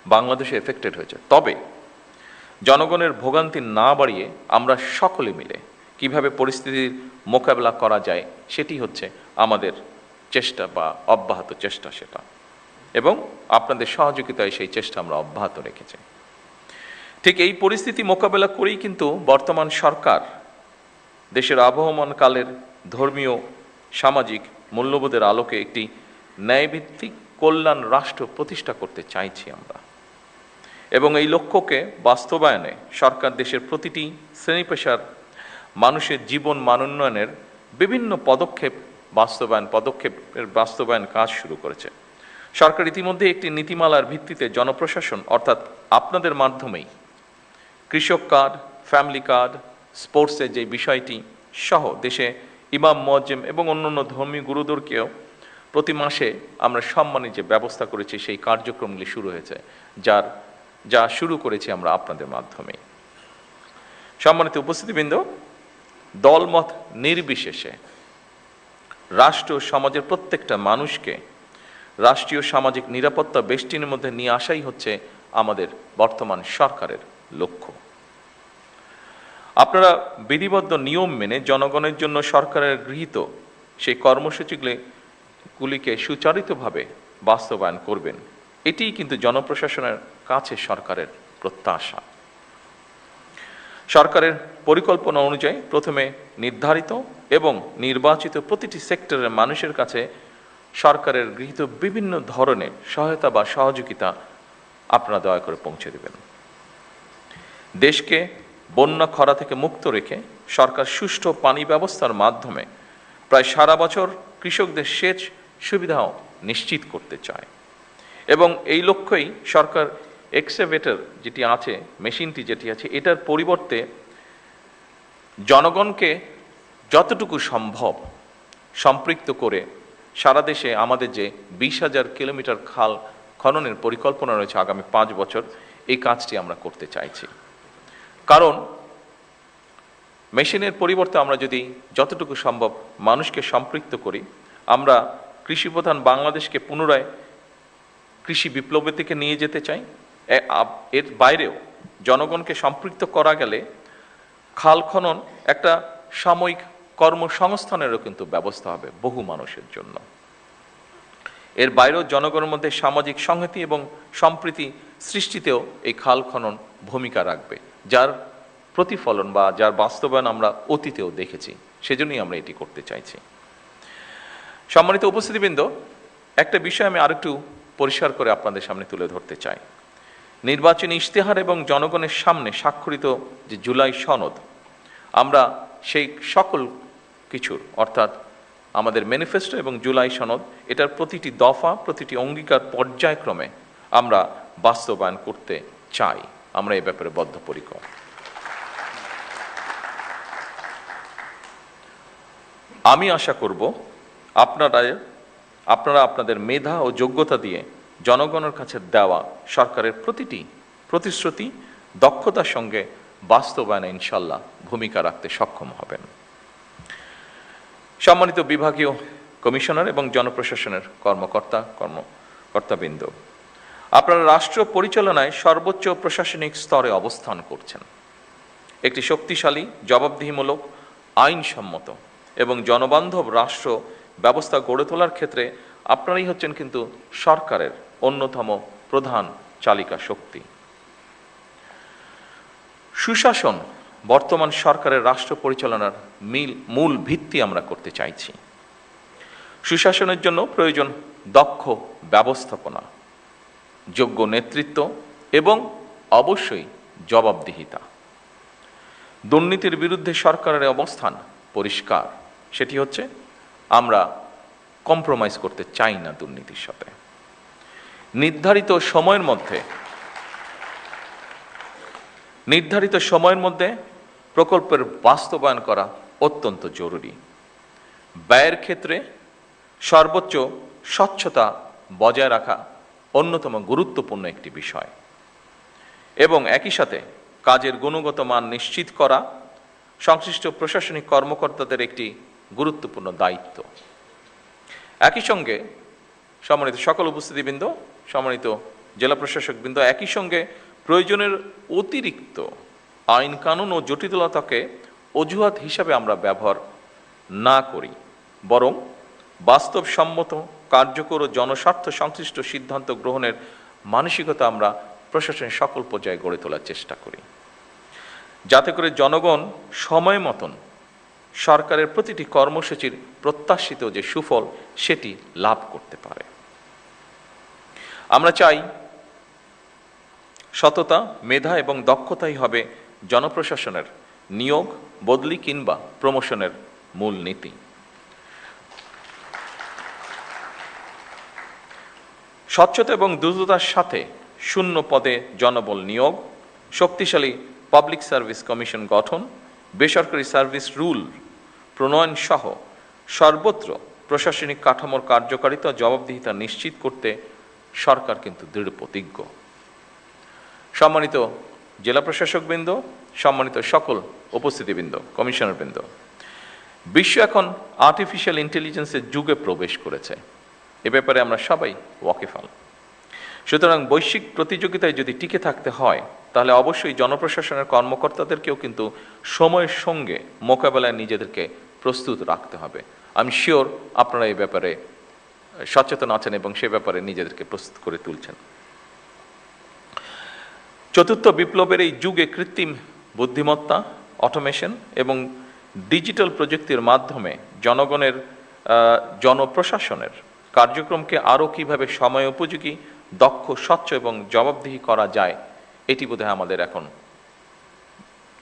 বাংলাদেশে এফেক্টেড হয়েছে। তবে জনগণের ভোগান্তি না বাড়িয়ে আমরা সকলে মিলে কিভাবে পরিস্থিতির মোকাবেলা করা যায় সেটি হচ্ছে আমাদের চেষ্টা বা অব্যাহত চেষ্টা সেটা, এবং আপনাদের সহযোগিতায় সেই চেষ্টা আমরা অব্যাহত রেখেছি। ঠিক এই পরিস্থিতি মোকাবেলা করেই কিন্তু বর্তমান সরকার দেশের আবহমান কালের ধর্মীয়, সামাজিক মূল্যবোধের আলোকে একটি ন্যায়ভিত্তিক কল্যাণ রাষ্ট্র প্রতিষ্ঠা করতে চাইছি আমরা, এবং এই লক্ষ্যকে বাস্তবায়নে সরকার দেশের প্রতিটি শ্রেণী পেশার মানুষের জীবন মান উন্নয়নের বিভিন্ন পদক্ষেপের বাস্তবায়ন কাজ শুরু করেছে। সরকার ইতিমধ্যে একটি নীতিমালার ভিত্তিতে জনপ্রশাসন অর্থাৎ আপনাদের মাধ্যমেই কৃষক কার্ড, ফ্যামিলি কার্ড, স্পোর্টসের যে বিষয়টি সহ দেশে ইমাম, মুয়াজ্জিম এবং অন্যান্য ধর্মীয় গুরুদেরকেও প্রতি মাসে আমরা সম্মানের যে ব্যবস্থা করেছি সেই কার্যক্রমগুলি শুরু হয়েছে, যা শুরু করেছি আমরা আপনাদের মাধ্যমে। সম্মানিত উপস্থিতিবৃন্দ, দলমত নির্বিশেষে রাষ্ট্র সমাজের প্রত্যেকটা মানুষকে রাষ্ট্রীয় সামাজিক নিরাপত্তা বেষ্টনীর মধ্যে নিয়ে আসাই হচ্ছে আমাদের বর্তমান সরকারের লক্ষ্য। আপনারা বিধিবদ্ধ নিয়ম মেনে জনগণের জন্য সরকারের গৃহীত সেই কর্মসূচিগুলিকে সুচারিতভাবে বাস্তবায়ন করবেন, এটিই কিন্তু জনপ্রশাসনের কাছে সরকারের প্রত্যাশা। সরকারের পরিকল্পনা অনুযায়ী প্রথমে নির্ধারিত এবং নির্বাচিত প্রতিটি সেক্টরের মানুষের কাছে সরকারের গৃহীত বিভিন্ন ধরনের সহায়তা বা সহযোগিতা আপনারা দয়া করে পৌঁছে দেবেন। দেশকে বন্যা খরা থেকে মুক্ত রেখে সরকার সুষ্ঠু পানি ব্যবস্থার মাধ্যমে প্রায় সারা বছর কৃষকদের সেচ সুবিধাও নিশ্চিত করতে চায়, এবং এই লক্ষ্যেই সরকার এক্সকাভেটর যেটি আছে, মেশিনটি যেটি আছে, এটার পরিবর্তে জনগণকে যতটুকু সম্ভব সম্পৃক্ত করে সারা দেশে আমাদের যে 20,000 কিলোমিটার খাল খননের পরিকল্পনা রয়েছে আগামী 5 বছর, এই কাজটি আমরা করতে চাইছি। কারণ মেশিনের পরিবর্তে আমরা যদি যতটুকু সম্ভব মানুষকে সম্পৃক্ত করি, আমরা কৃষিপ্রধান বাংলাদেশকে পুনরায় কৃষি বিপ্লবের দিকে নিয়ে যেতে চাই। এর বাইরেও জনগণকে সম্পৃক্ত করা গেলে খাল খনন একটা সাময়িক কর্মসংস্থানেরও কিন্তু ব্যবস্থা হবে বহু মানুষের জন্য। এর বাইরেও জনগণের মধ্যে সামাজিক সংহতি এবং সম্প্রীতি সৃষ্টিতেও এই খাল খনন ভূমিকা রাখবে, যার প্রতিফলন বা যার বাস্তবায়ন আমরা অতীতেও দেখেছি। সেজন্যই আমরা এটি করতে চাইছি। সম্মানিত উপস্থিতিবৃন্দ, একটা বিষয় আমি আরেকটু পরিষ্কার করে আপনাদের সামনে তুলে ধরতে চাই। নির্বাচনী ইশতেহার এবং জনগণের সামনে স্বাক্ষরিত যে জুলাই সনদ, আমরা সেই সকল কিছুর অর্থাৎ আমাদের ম্যানিফেস্টো এবং জুলাই সনদ, এটার প্রতিটি দফা, প্রতিটি অঙ্গীকার পর্যায়ক্রমে আমরা বাস্তবায়ন করতে চাই। আমরা এ ব্যাপারে বদ্ধপরিকর। আমি আশা করব আপনারা আপনাদের মেধা ও যোগ্যতা দিয়ে জনগণের কাছে দেওয়া সরকারের প্রতিটি প্রতিশ্রুতি দক্ষতার সঙ্গে বাস্তবায়নে ইনশাল্লাহ ভূমিকা রাখতে সক্ষম হবেন। সম্মানিত বিভাগীয় কমিশনার এবং জনপ্রশাসনের কর্মকর্তাবৃন্দ, আপনারা রাষ্ট্র পরিচালনায় সর্বোচ্চ প্রশাসনিক স্তরে অবস্থান করছেন। একটি শক্তিশালী, জবাবদিহিমূলক, আইনসম্মত এবং জনবান্ধব রাষ্ট্র ব্যবস্থা গড়ে তোলার ক্ষেত্রে আপনারাই হচ্ছেন কিন্তু সরকারের অন্যতম প্রধান চালিকা শক্তি। সুশাসন বর্তমান সরকারের রাষ্ট্র পরিচালনার মূল ভিত্তি আমরা করতে চাইছি। সুশাসনের জন্য প্রয়োজন দক্ষ ব্যবস্থাপনা, যোগ্য নেতৃত্ব এবং অবশ্যই জবাবদিহিতা। দুর্নীতির বিরুদ্ধে সরকারের অবস্থান পরিষ্কার, সেটি হচ্ছে আমরা কম্প্রোমাইজ করতে চাই না দুর্নীতির সাথে। নির্ধারিত সময়ের মধ্যে প্রকল্পের বাস্তবায়ন করা অত্যন্ত জরুরি। ব্যয়ের ক্ষেত্রে সর্বোচ্চ স্বচ্ছতা বজায় রাখা অন্যতম গুরুত্বপূর্ণ একটি বিষয় এবং একই সাথে কাজের গুণগত মান নিশ্চিত করা সংশ্লিষ্ট প্রশাসনিক কর্মকর্তাদের একটি গুরুত্বপূর্ণ দায়িত্ব। একই সঙ্গে সম্মানিত সকল উপস্থিতিবৃন্দ, সম্মানিত জেলা প্রশাসকবৃন্দ, একই সঙ্গে প্রয়োজনের অতিরিক্ত আইন কানুন ও জটিলতাকে অজুহাত হিসাবে আমরা ব্যবহার না করি, বরং বাস্তবসম্মত, কার্যকর ও জনস্বার্থ সংশ্লিষ্ট সিদ্ধান্ত গ্রহণের মানসিকতা আমরা প্রশাসনের সকল পর্যায়ে গড়ে তোলার চেষ্টা করি, যাতে করে জনগণ সময় মতন সরকারের প্রতিটি কর্মসূচির প্রত্যাশিত যে সুফল সেটি লাভ করতে পারে। আমরা চাই সততা, মেধা এবং দক্ষতাই হবে জনপ্রশাসনের নিয়োগ, বদলি কিংবা প্রমোশনের মূল নীতি। স্বচ্ছতা এবং দ্রুততার সাথে শূন্য পদে জনবল নিয়োগ, শক্তিশালী পাবলিক সার্ভিস কমিশন গঠন, বেসরকারি সার্ভিস রুল প্রণয়ন সহ সর্বত্র প্রশাসনিক কাঠামোর কার্যকারিতা ও জবাবদিহিতা নিশ্চিত করতে সরকার কিন্তু দৃঢ় প্রতিজ্ঞ। সম্মানিত জেলা প্রশাসকবৃন্দ, সম্মানিত সকল উপস্থিতিবৃন্দ, কমিশনারবৃন্দ, বিশ্ব এখন আর্টিফিশিয়াল ইন্টেলিজেন্সের যুগে প্রবেশ করেছে। এ ব্যাপারে আমরা সবাই ওয়াকিফাল। সুতরাং বৈশ্বিক প্রতিযোগিতায় যদি টিকে থাকতে হয়, তাহলে অবশ্যই জনপ্রশাসনের কর্মকর্তাদেরকেও কিন্তু সময়ের সঙ্গে মোকাবেলায় নিজেদেরকে প্রস্তুত রাখতে হবে। আমি শিওর আপনারা এই ব্যাপারে সচেতন আছেন এবং সে ব্যাপারে নিজেদেরকে প্রস্তুত করে তুলছেন। চতুর্থ বিপ্লবের এই যুগে কৃত্রিম বুদ্ধিমত্তা, অটোমেশন এবং ডিজিটাল প্রযুক্তির মাধ্যমে জনপ্রশাসনের কার্যক্রমকে আরও কীভাবে সময় উপযোগী, দক্ষ, স্বচ্ছ এবং জবাবদিহি করা যায়, এটি বোধহয় আমাদের এখন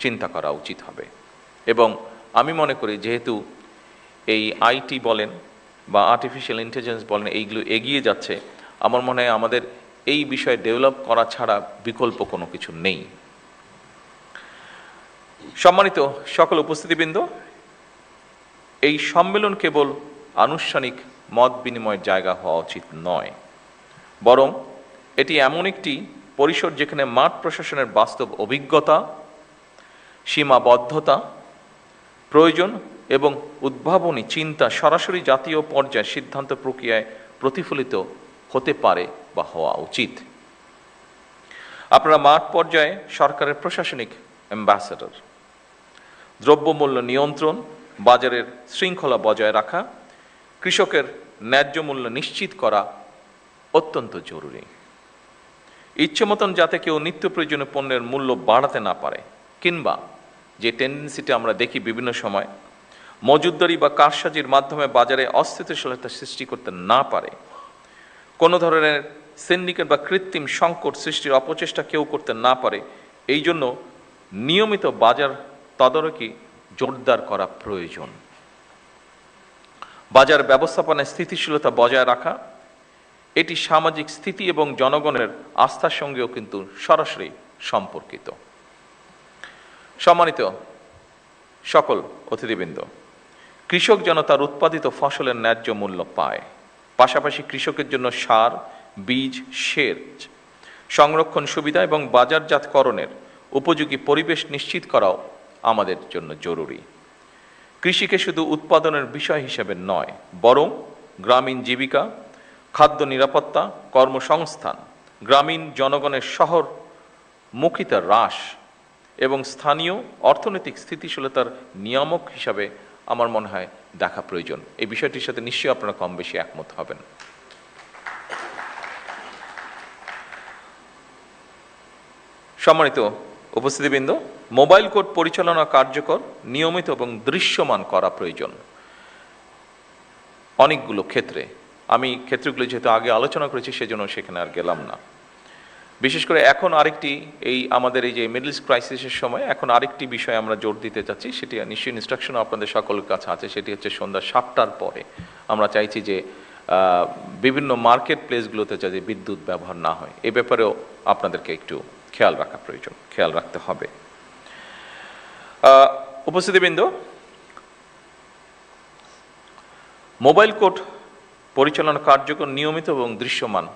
চিন্তা করা উচিত হবে। এবং আমি মনে করি যেহেতু এই আইটি বলেন বা আর্টিফিশিয়াল ইন্টেলিজেন্স বলেন, এইগুলো এগিয়ে যাচ্ছে, আমার মনে হয় আমাদের এই বিষয়ে ডেভেলপ করা ছাড়া বিকল্প কোনো কিছু নেই। সম্মানিত সকল উপস্থিতিবৃন্দ, এই সম্মেলন কেবল আনুষ্ঠানিক মত বিনিময়ের জায়গা হওয়া উচিত নয়, বরং এটি এমন একটি পরিসর যেখানে মাঠ প্রশাসনের বাস্তব অভিজ্ঞতা সীমাবদ্ধতা প্রয়োজন এবং উদ্ভাবনী চিন্তা সরাসরি জাতীয় পর্যায়ে সিদ্ধান্ত প্রক্রিয়ায় প্রতিফলিত হতে পারে বা হওয়া উচিত। আপনারা মাঠ পর্যায়ে সরকারের প্রশাসনিক অ্যাম্বাসেডর। দ্রব্যমূল্য নিয়ন্ত্রণ, বাজারের শৃঙ্খলা বজায় রাখা, কৃষকের ন্যায্য মূল্য নিশ্চিত করা অত্যন্ত জরুরি। ইচ্ছে মতন যাতে কেউ নিত্য প্রয়োজনীয় পণ্যের মূল্য বাড়াতে না পারে, কিংবা যে টেন্ডেন্সিটা আমরা দেখি বিভিন্ন সময় মজুতদারি বা কারসাজির মাধ্যমে বাজারে অস্থিতিশীলতা সৃষ্টি করতে না পারে, কোনো ধরনের সিন্ডিকেট বা কৃত্রিম সংকট সৃষ্টির অপচেষ্টা কেউ করতে না পারে, এই জন্য নিয়মিত বাজার তদারকি জোরদার করা প্রয়োজন। বাজার ব্যবস্থাপনায় স্থিতিশীলতা বজায় রাখা, এটি সামাজিক স্থিতি এবং জনগণের আস্থার সঙ্গেও কিন্তু সরাসরি সম্পর্কিত। সম্মানিত সকল অতিথিবৃন্দ, কৃষক যেন তার উৎপাদিত ফসলের ন্যায্য মূল্য পায়, পাশাপাশি কৃষকের জন্য সার, বীজ, সেচ, সংরক্ষণ সুবিধা এবং বাজারজাতকরণের উপযোগী পরিবেশ নিশ্চিত করাও আমাদের জন্য জরুরি। কৃষিকে শুধু উৎপাদনের বিষয় হিসেবে নয়, বরং গ্রামীণ জীবিকা, খাদ্য নিরাপত্তা, কর্মসংস্থান, গ্রামীণ জনগণের শহরমুখিতা হ্রাস এবং স্থানীয় অর্থনৈতিক স্থিতিশীলতার নিয়ামক হিসাবে আমার মনে হয় দেখা প্রয়োজন। এই বিষয়টির সাথে নিশ্চয়ই আপনারা কম বেশি একমত হবেন। সম্মানিত উপস্থিতিবৃন্দ, মোবাইল কোর্ট পরিচালনা কার্যকর, নিয়মিত এবং দৃশ্যমান করা প্রয়োজন। অনেকগুলো ক্ষেত্রে, আমি ক্ষেত্রগুলো যেহেতু আগে আলোচনা করেছি সেজন্য সেখানে আর গেলাম না। বিশেষ করে এখন আরেকটি, এই আমাদের এই যে মিডল ইস্ট ক্রাইসিসের সময় এখন আরেকটি বিষয় আমরা জোর দিতে চাচ্ছি, সেটি নিশ্চয়ই ইনস্ট্রাকশন আপনাদের সকলের কাছে আছে, সেটি হচ্ছে সন্ধ্যা 7টার পরে আমরা চাইছি যে বিভিন্ন মার্কেট প্লেসগুলোতে যাতে বিদ্যুৎ ব্যবহার না হয়, এ ব্যাপারেও আপনাদেরকে একটু খেয়াল রাখা প্রয়োজন, খেয়াল রাখতে হবে। উপস্থিতিবৃন্দ, মোবাইল কোর্ট পরিচালনা কার্যক্রম নিয়মিত এবং দৃশ্যমান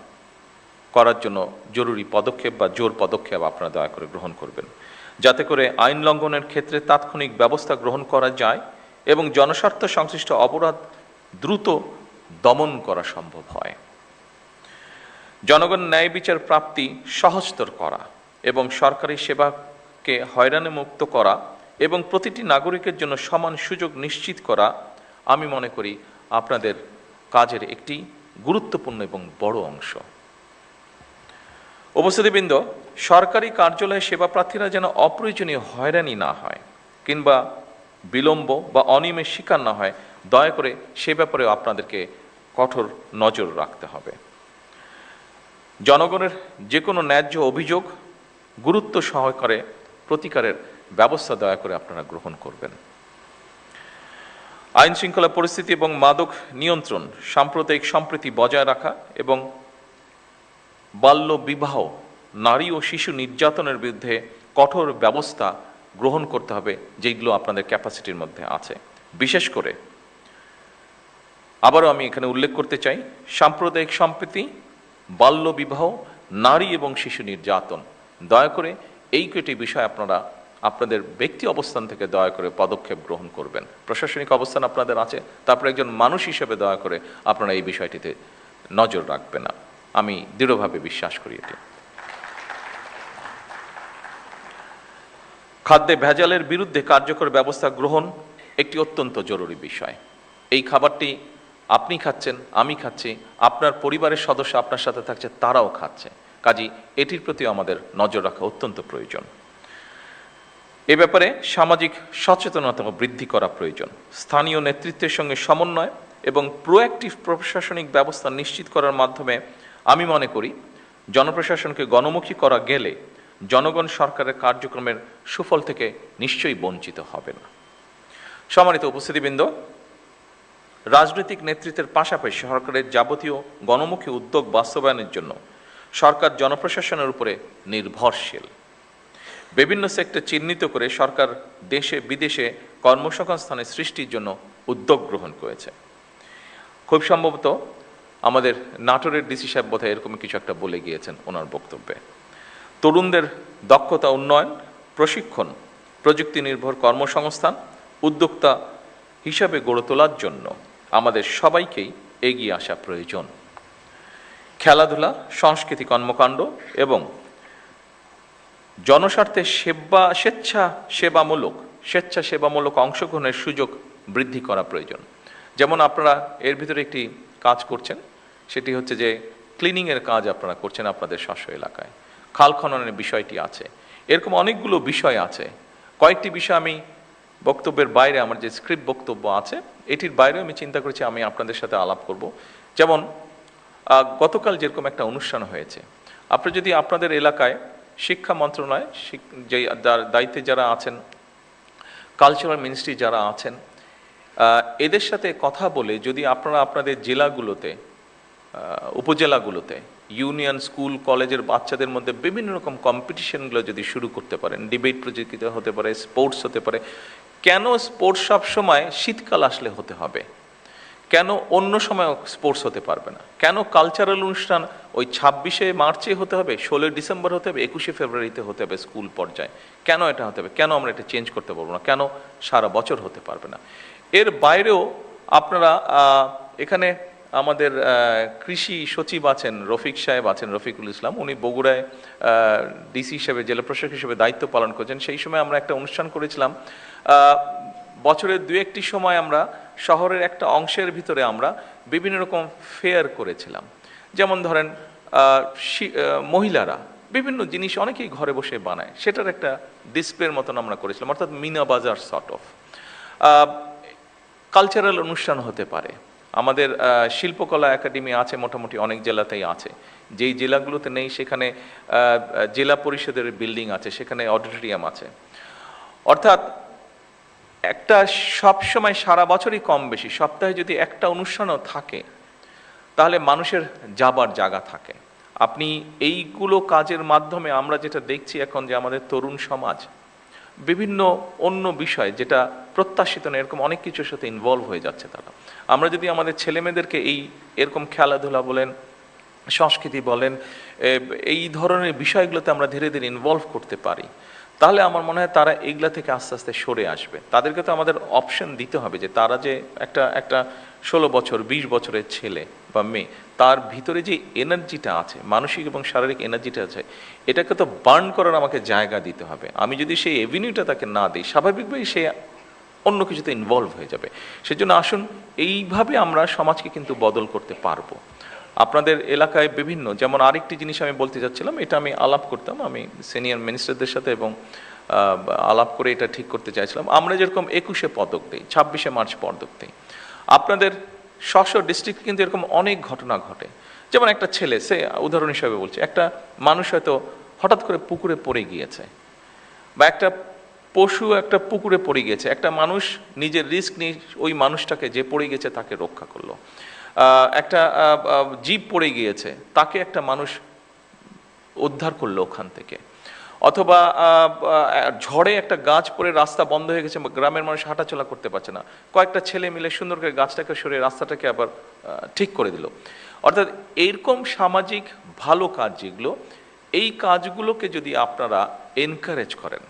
করার জন্য জরুরি পদক্ষেপ বা জোর পদক্ষেপ আপনারা দয়া করে গ্রহণ করবেন, যাতে করে আইন লঙ্ঘনের ক্ষেত্রে তাৎক্ষণিক ব্যবস্থা গ্রহণ করা যায় এবং জনস্বার্থ সংশ্লিষ্ট অপরাধ দ্রুত দমন করা সম্ভব হয়। জনগণ ন্যায় বিচার প্রাপ্তি সহজতর করা এবং সরকারি সেবাকে হয়রানি মুক্ত করা এবং প্রতিটি নাগরিকের জন্য সমান সুযোগ নিশ্চিত করা, আমি মনে করি আপনাদের কাজের একটি গুরুত্বপূর্ণ এবং বড় অংশ। উপস্থিতিবৃন্দ, সরকারি কার্যালয়ে সেবা প্রার্থীরা যেন অপ্রয়োজনীয় হয়রানি না হয় কিংবা বিলম্ব বা অনিয়মের শিকার না হয়, দয়া করে সে ব্যাপারেও আপনাদেরকে কঠোর নজর রাখতে হবে। জনগণের যে কোনো ন্যায্য অভিযোগ গুরুত্ব সহকারে প্রতিকারের ব্যবস্থা দয়া করে আপনারা গ্রহণ করবেন। আইন শৃঙ্খলা পরিস্থিতি এবং মাদক নিয়ন্ত্রণ, সাম্প্রদায়িক সম্প্রীতি বজায় রাখা এবং বাল্য বিবাহ, নারী ও শিশু নির্যাতনের বিরুদ্ধে কঠোর ব্যবস্থা গ্রহণ করতে হবে, যেগুলো আপনাদের ক্যাপাসিটির মধ্যে আছে। বিশেষ করে আবারও আমি এখানে উল্লেখ করতে চাই, সাম্প্রদায়িক সম্প্রীতি, বাল্য বিবাহ, নারী এবং শিশু নির্যাতন, দয়া করে এই কটি বিষয় আপনারা আপনাদের ব্যক্তি অবস্থান থেকে দয়া করে পদক্ষেপ গ্রহণ করবেন। প্রশাসনিক অবস্থান আপনাদের আছে, তারপরে একজন মানুষ হিসেবে দয়া করে আপনারা এই বিষয়টিতে নজর রাখবেন না, আমি দৃঢ়ভাবে বিশ্বাস করি এটি। খাদ্যে ভেজালের বিরুদ্ধে কার্যকর ব্যবস্থা গ্রহণ একটি অত্যন্ত জরুরি বিষয়। এই খাবারটি আপনি খাচ্ছেন, আমি খাচ্ছি, আপনার পরিবারের সদস্য আপনার সাথে থাকছে, তারাও খাচ্ছে, কাজেই এটির প্রতি আমাদের নজর রাখা অত্যন্ত প্রয়োজন। এ ব্যাপারে সামাজিক সচেতনতা বৃদ্ধি করা প্রয়োজন। স্থানীয় নেতৃত্বের সঙ্গে সমন্বয় এবং প্রোঅ্যাক্টিভ প্রশাসনিক ব্যবস্থা নিশ্চিত করার মাধ্যমে আমি মনে করি জনপ্রশাসনকে গণমুখী করা গেলে জনগণ সরকারের কার্যক্রমের সুফল থেকে নিশ্চয়ই বঞ্চিত হবে না। সম্মানিত উপস্থিতিবৃন্দ, রাজনৈতিক নেতৃত্বের পাশাপাশি সরকারের যাবতীয় গণমুখী উদ্যোগ বাস্তবায়নের জন্য সরকার জনপ্রশাসনের উপরে নির্ভরশীল। বিভিন্ন সেক্টর চিহ্নিত করে সরকার দেশে বিদেশে কর্মসংস্থানের সৃষ্টির জন্য উদ্যোগ গ্রহণ করেছে। খুব সম্ভবত আমাদের নাটোরের ডিসি সাহেব বোধহয় এরকম কিছু একটা বলে গিয়েছেন ওনার বক্তব্যে। তরুণদের দক্ষতা উন্নয়ন, প্রশিক্ষণ প্রযুক্তি নির্ভর কর্মসংস্থান উদ্যোক্তা হিসাবে গড়ে তোলার জন্য আমাদের সবাইকেই এগিয়ে আসা প্রয়োজন। খেলাধুলা, সংস্কৃতি কর্মকাণ্ড এবং জনস্বার্থে স্বেচ্ছাসেবামূলক অংশগ্রহণের সুযোগ বৃদ্ধি করা প্রয়োজন। যেমন আপনারা এর ভিতরে একটি কাজ করছেন, সেটি হচ্ছে যে ক্লিনিংয়ের কাজ আপনারা করছেন আপনাদের স্ব এলাকায়, খাল খননের বিষয়টি আছে, এরকম অনেকগুলো বিষয় আছে। কয়েকটি বিষয় আমি বক্তব্যের বাইরে, আমার যে স্ক্রিপ্ট বক্তব্য আছে এটির বাইরেও আমি চিন্তা করেছি আমি আপনাদের সাথে আলাপ করব। যেমন গতকাল যেরকম একটা অনুষ্ঠান হয়েছে, আপনি যদি আপনাদের এলাকায় শিক্ষা মন্ত্রণালয় যে দায়িত্বে যারা আছেন, কালচারাল মিনিস্ট্রি যারা আছেন, এদের সাথে কথা বলে যদি আপনারা আপনাদের জেলাগুলোতে, উপজেলাগুলোতে ইউনিয়ন, স্কুল, কলেজের বাচ্চাদের মধ্যে বিভিন্ন রকম কম্পিটিশনগুলো যদি শুরু করতে পারেন, ডিবেট প্রতিযোগিতা হতে পারে, স্পোর্টস হতে পারে। কেন স্পোর্টস সব সময় শীতকাল আসলে হতে হবে? কেন অন্য সময় স্পোর্টস হতে পারবে না? কেন কালচারাল অনুষ্ঠান ওই 26শে মার্চে হতে হবে, 16 ডিসেম্বর হতে হবে, 21শে ফেব্রুয়ারিতে হতে হবে স্কুল পর্যায়ে? কেন এটা হতে হবে? কেন আমরা এটা চেঞ্জ করতে পারবো না? কেন সারা বছর হতে পারবে না? এর বাইরেও আপনারা এখানে আমাদের কৃষি সচিব আছেন, রফিক সাহেব আছেন, রফিকুল ইসলাম, উনি বগুড়ায় ডিসি হিসেবে, জেলা প্রশাসক হিসেবে দায়িত্ব পালন করছেন। সেই সময় আমরা একটা অনুষ্ঠান করেছিলাম, বছরের 2-1টি সময় আমরা শহরের একটা অংশের ভিতরে আমরা বিভিন্ন রকম ফেয়ার করেছিলাম। যেমন ধরেন মহিলারা বিভিন্ন জিনিস অনেকেই ঘরে বসে বানায়, সেটার একটা ডিসপ্লের মতন আমরা করেছিলাম, অর্থাৎ মিনা বাজার সর্ট অফ। কালচারাল অনুষ্ঠান হতে পারে, আমাদের শিল্পকলা একাডেমি আছে মোটামুটি অনেক জেলাতেই আছে, যেই জেলাগুলোতে নেই সেখানে জেলা পরিষদের বিল্ডিং আছে, সেখানে অডিটোরিয়াম আছে। অর্থাৎ একটা সবসময় সারা বছরই কম বেশি সপ্তাহে যদি একটা অনুষ্ঠানও থাকে তাহলে মানুষের যাবার জায়গা থাকে। আপনি এইগুলো কাজের মাধ্যমে আমরা যেটা দেখছি এখন যে আমাদের তরুণ সমাজ বিভিন্ন অন্য বিষয় যেটা প্রত্যাশিত না এরকম অনেক কিছুর সাথে ইনভলভ হয়ে যাচ্ছে তারা। আমরা যদি আমাদের ছেলেমেয়েদেরকে এরকম খেলাধুলা বলেন, সংস্কৃতি বলেন, এই ধরনের বিষয়গুলোতে আমরা ধীরে ধীরে ইনভলভ করতে পারি, তাহলে আমার মনে হয় তারা এইগুলা থেকে আস্তে আস্তে সরে আসবে। তাদেরকে তো আমাদের অপশন দিতে হবে যে তারা যে একটা 16 বছর 20 বছরের ছেলে বা মেয়ে, তার ভিতরে যে এনার্জিটা আছে, মানসিক এবং শারীরিক এনার্জিটা আছে, এটাকে তো বার্ন করার আমাকে জায়গা দিতে হবে। আমি যদি সেই এভিনিউটা তাকে না দিই, স্বাভাবিকভাবেই সে অন্য কিছুতে ইনভলভ হয়ে যাবে। সেজন্য আসুন এইভাবে আমরা সমাজকে কিন্তু বদল করতে পারবো। আপনাদের এলাকায় বিভিন্ন, যেমন আরেকটি জিনিস আমি বলতে চাচ্ছিলাম, এটা আমি আলাপ করতাম, আমি সিনিয়র মিনিস্টারদের সাথে এবং আলাপ করে এটা ঠিক করতে চাইছিলাম। আমরা যেরকম 21শে পদক দিই, 26শে মার্চ পদক দিই, আপনাদের ডিস্ট্রিক্ট কিন্তু এরকম অনেক ঘটনা ঘটে। যেমন একটা ছেলে, সে উদাহরণ হিসাবে বলছে, একটা মানুষ হয়তো হঠাৎ করে পুকুরে পড়ে গিয়েছে, বা একটা পশু একটা পুকুরে পড়ে গিয়েছে, একটা মানুষ নিজের রিস্ক নিয়ে ওই মানুষটাকে যে পড়ে গেছে তাকে রক্ষা করলো। একটা জীব পড়ে গিয়েছে, তাকে একটা মানুষ উদ্ধার করলো ওখান থেকে। অথবা ঝড়ে একটা গাছ পড়ে রাস্তা বন্ধ হয়ে গেছে, গ্রামের মানুষ হাঁটাচলা করতে পারছে না, কয়েকটা ছেলে মিলে সুন্দর করে গাছটাকে সরিয়ে রাস্তাটাকে আবার ঠিক করে দিল। অর্থাৎ এইরকম সামাজিক ভালো কাজ যেগুলো, এই কাজগুলোকে যদি আপনারা এনকারেজ করেন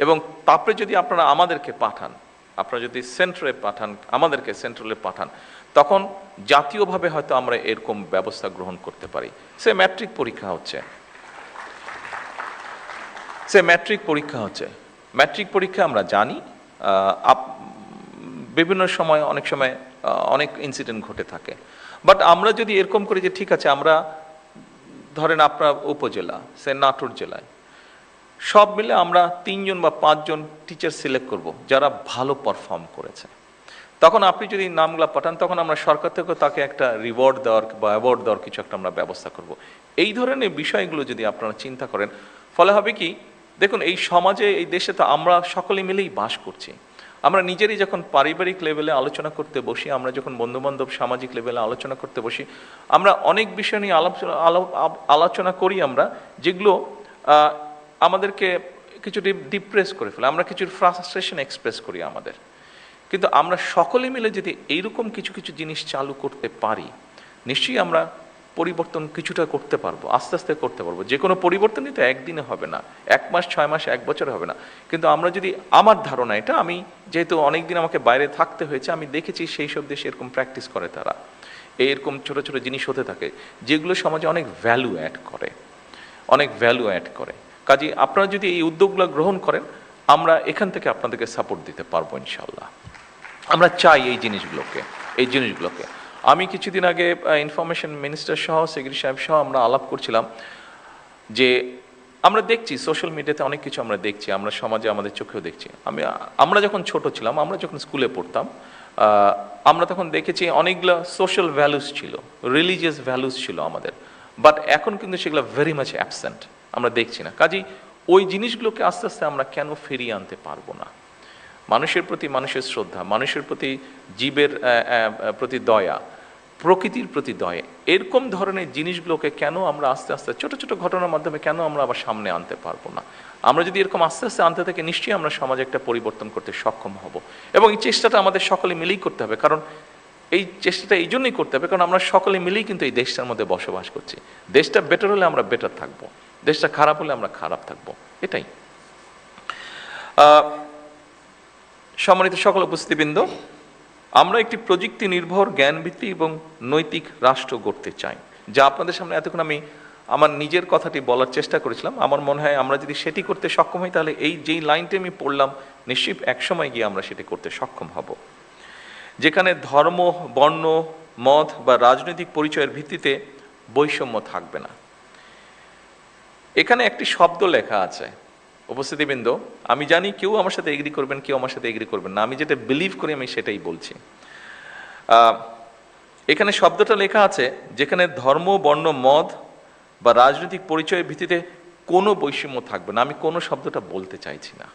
এবং তারপরে যদি আপনারা আমাদেরকে পাঠান, আপনারা যদি সেন্ট্রালে পাঠান, আমাদেরকে সেন্ট্রালে পাঠান, তখন জাতীয়ভাবে হয়তো আমরা এরকম ব্যবস্থা গ্রহণ করতে পারি। সে ম্যাট্রিক পরীক্ষা হচ্ছে, ম্যাট্রিক পরীক্ষা আমরা জানি বিভিন্ন সময় অনেক সময় অনেক ইনসিডেন্ট ঘটে থাকে। বাট আমরা যদি এরকম করি যে ঠিক আছে, আমরা ধরেন আপনার উপজেলা, সে নাটোর জেলায় সব মিলে আমরা 3 জন বা 5 জন টিচার সিলেক্ট করব যারা ভালো পারফর্ম করেছে। তখন আপনি যদি নামগুলো পাঠান, তখন আমরা সরকার থেকে তাকে একটা রিওয়ার্ড দেওয়ার বা অ্যাওয়ার্ড দেওয়ার কিছু একটা আমরা ব্যবস্থা করব। এই ধরনের বিষয়গুলো যদি আপনারা চিন্তা করেন, ফলে হবে কি, দেখুন এই সমাজে, এই দেশে তো আমরা সকলে মিলেই বাস করছি। আমরা নিজেরই যখন পারিবারিক লেভেলে আলোচনা করতে বসি, আমরা যখন বন্ধুবান্ধব সামাজিক লেভেলে আলোচনা করতে বসি, আমরা অনেক বিষয় নিয়ে আলোচনা করি আমরা, যেগুলো আমাদেরকে কিছু ডিপ্রেস করে ফেলে, আমরা কিছু ফ্রাস্ট্রেশন এক্সপ্রেস করি আমাদের। কিন্তু আমরা সকলে মিলে যদি এইরকম কিছু কিছু জিনিস চালু করতে পারি, নিশ্চয়ই আমরা পরিবর্তন কিছুটা করতে পারবো, আস্তে আস্তে করতে পারবো। যে কোনো পরিবর্তনই তো একদিনে হবে না, 1 মাস 6 মাস 1 বছরে হবে না। কিন্তু আমরা যদি, আমার ধারণা এটা, আমি যেহেতু অনেকদিন আমাকে বাইরে থাকতে হয়েছে, আমি দেখেছি সেই সব দেশে এরকম প্র্যাকটিস করে তারা, এরকম ছোট ছোট জিনিস হতে থাকে যেগুলো সমাজে অনেক ভ্যালু অ্যাড করে, অনেক ভ্যালু অ্যাড করে। কাজে আপনারা যদি এই উদ্যোগগুলো গ্রহণ করেন, আমরা এখান থেকে আপনাদেরকে সাপোর্ট দিতে পারবো ইনশাল্লাহ। আমরা চাই এই জিনিসগুলোকে। আমি কিছুদিন আগে ইনফরমেশন মিনিস্টার সহ, সেক্রেটারি সাহেব সহ আমরা আলাপ করছিলাম যে আমরা দেখছি সোশ্যাল মিডিয়াতে অনেক কিছু আমরা দেখছি, আমরা সমাজে আমাদের চোখেও দেখছি। আমরা যখন ছোট ছিলাম, আমরা যখন স্কুলে পড়তাম, আমরা তখন দেখেছি অনেকগুলো সোশ্যাল ভ্যালুস ছিল, রিলিজিয়াস ভ্যালুস ছিল আমাদের, বাট এখন কিন্তু সেগুলো ভেরি মাচ অ্যাবসেন্ট, আমরা দেখছি না। কাজেই ওই জিনিসগুলোকে আস্তে আস্তে আমরা কেন ফিরিয়ে আনতে পারবো না? মানুষের প্রতি মানুষের শ্রদ্ধা, মানুষের প্রতি জীবের প্রতি দয়া, প্রকৃতির প্রতি দয়া, এরকম ধরনের জিনিসগুলোকে কেন আমরা আস্তে আস্তে ছোট ছোট ঘটনার মাধ্যমে কেন আমরা আবার সামনে আনতে পারবো না? আমরা যদি এরকম আস্তে আস্তে আনতে থাকি, নিশ্চয়ই আমরা সমাজে একটা পরিবর্তন করতে সক্ষম হব। এবং এই চেষ্টাটা আমাদের সকলে মিলেই করতে হবে, কারণ এই চেষ্টাটা এই জন্যই করতে হবে কারণ আমরা সকলে মিলেই কিন্তু এই দেশটার মধ্যে বসবাস করছি। দেশটা বেটার হলে আমরা বেটার থাকবো, দেশটা খারাপ হলে আমরা খারাপ থাকবো, এটাই। সম্মানিত সকল উপস্থিতিবৃন্দ, আমরা একটি প্রযুক্তি নির্ভর, জ্ঞানভিত্তিক এবং নৈতিক রাষ্ট্র গড়তে চাই, যা আপনাদের সামনে এতক্ষণ আমি আমার নিজের কথাটি বলার চেষ্টা করেছিলাম। আমার মনে হয় আমরা যদি সেটি করতে সক্ষম হই, তাহলে এই যেই লাইনটি আমি পড়লাম, নিশ্চয়ই একসময় গিয়ে আমরা সেটি করতে সক্ষম হব, যেখানে ধর্ম, বর্ণ, মত বা রাজনৈতিক পরিচয়ের ভিত্তিতে বৈষম্য থাকবে না। এখানে একটি শব্দ লেখা আছে উপস্থিতিবৃন্দ, আমি জানি কেউ আমার সাথে এগ্রি করবেন, কেউ আমার সাথে এগ্রি করবেন না, আমি যেটা বিলিভ করি আমি সেটাই বলছি। এখানে শব্দটা লেখা আছে, যেখানে ধর্ম, বর্ণ, মত বা রাজনৈতিক পরিচয়ের ভিত্তিতে কোনো বৈষম্য থাকবে না। আমি কোনো শব্দটা বলতে চাইছি না,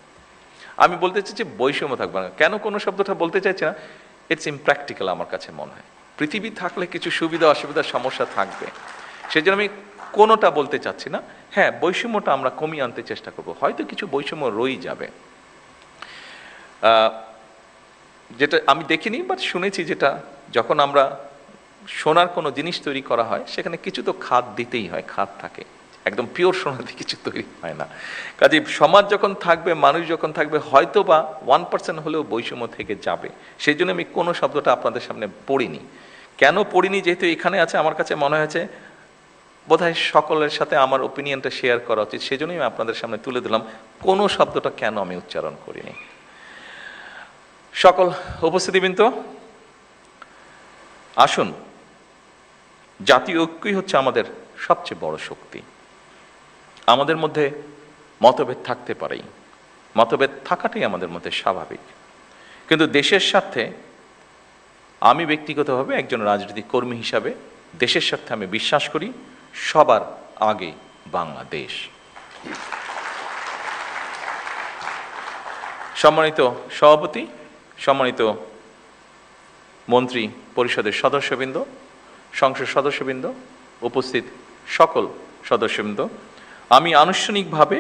আমি বলতে চাইছি বৈষম্য থাকবে না। কেন কোনো শব্দটা বলতে চাইছি না? ইটস ইমপ্র্যাকটিক্যাল আমার কাছে মনে হয়। পৃথিবী থাকলে কিছু সুবিধা অসুবিধা সমস্যা থাকবে, সেই জন্য আমি কোনোটা বলতে চাচ্ছি না। হ্যাঁ, বৈষম্যটা আমরা কমিয়ে আনতে চেষ্টা করব, হয়তো কিছু বৈষম্য রয়েই যাবে, যেটা আমি দেখিনি বাট শুনেছি, যেটা যখন আমরা সোনার কোনো জিনিস তৈরি করা হয়, সেখানে কিছু তো খাদ দিতেই হয়, খাদ থাকে, একদম পিওর সোনা দিয়ে কিছু তৈরি হয় না। কাজে সমাজ যখন থাকবে, মানুষ যখন থাকবে, হয়তো বা 1% হলেও বৈষম্য থেকে যাবে। সেই জন্য আমি কোনো শব্দটা আপনাদের সামনে পড়িনি। কেন পড়িনি? যেহেতু এখানে আছে, আমার কাছে মনে হয়েছে বোধহয় সকলের সাথে আমার ওপিনিয়নটা শেয়ার করা উচিত, সেজন্যই আমি আপনাদের সামনে তুলে দিলাম কোনো শব্দটা কেন আমি উচ্চারণ করিনি। সকল উপস্থিতিবৃন্দ, আসুন, জাতীয় ঐক্যই হচ্ছে আমাদের সবচেয়ে বড় শক্তি। আমাদের মধ্যে মতভেদ থাকতে পারেই, মতভেদ থাকাটাই আমাদের মধ্যে স্বাভাবিক, কিন্তু দেশের স্বার্থে, আমি ব্যক্তিগতভাবে একজন রাজনৈতিক কর্মী হিসাবে দেশের স্বার্থে আমি বিশ্বাস করি সবার আগে বাংলাদেশ। সম্মানিত সভাপতি, সম্মানিত মন্ত্রী পরিষদের সদস্যবৃন্দ, সংসদ সদস্যবৃন্দ, উপস্থিত সকল সদস্যবৃন্দ, আমি আনুষ্ঠানিকভাবে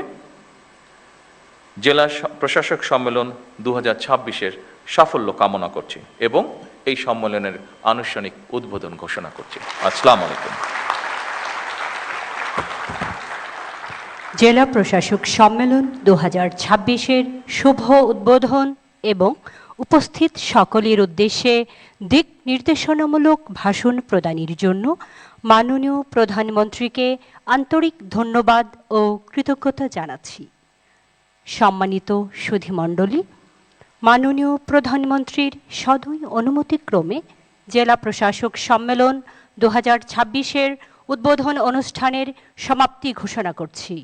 জেলা প্রশাসক সম্মেলন 2026-এর সাফল্য কামনা করছি এবং এই সম্মেলনের আনুষ্ঠানিক উদ্বোধন ঘোষণা করছি। আসসালামু আলাইকুম। জেলা প্রশাসক সম্মেলন 2026-এর শুভ উদ্বোধন এবং উপস্থিত সকলের উদ্দেশ্যে দিক নির্দেশনামূলক ভাষণ প্রদানের জন্য মাননীয় প্রধানমন্ত্রীকে আন্তরিক ধন্যবাদ ও কৃতজ্ঞতা জানাচ্ছি। সম্মানিত সুধীমণ্ডলী, মাননীয় প্রধানমন্ত্রীর সদয় অনুমতিক্রমে জেলা প্রশাসক সম্মেলন 2026-এর উদ্বোধন অনুষ্ঠানের সমাপ্তি ঘোষণা করছি।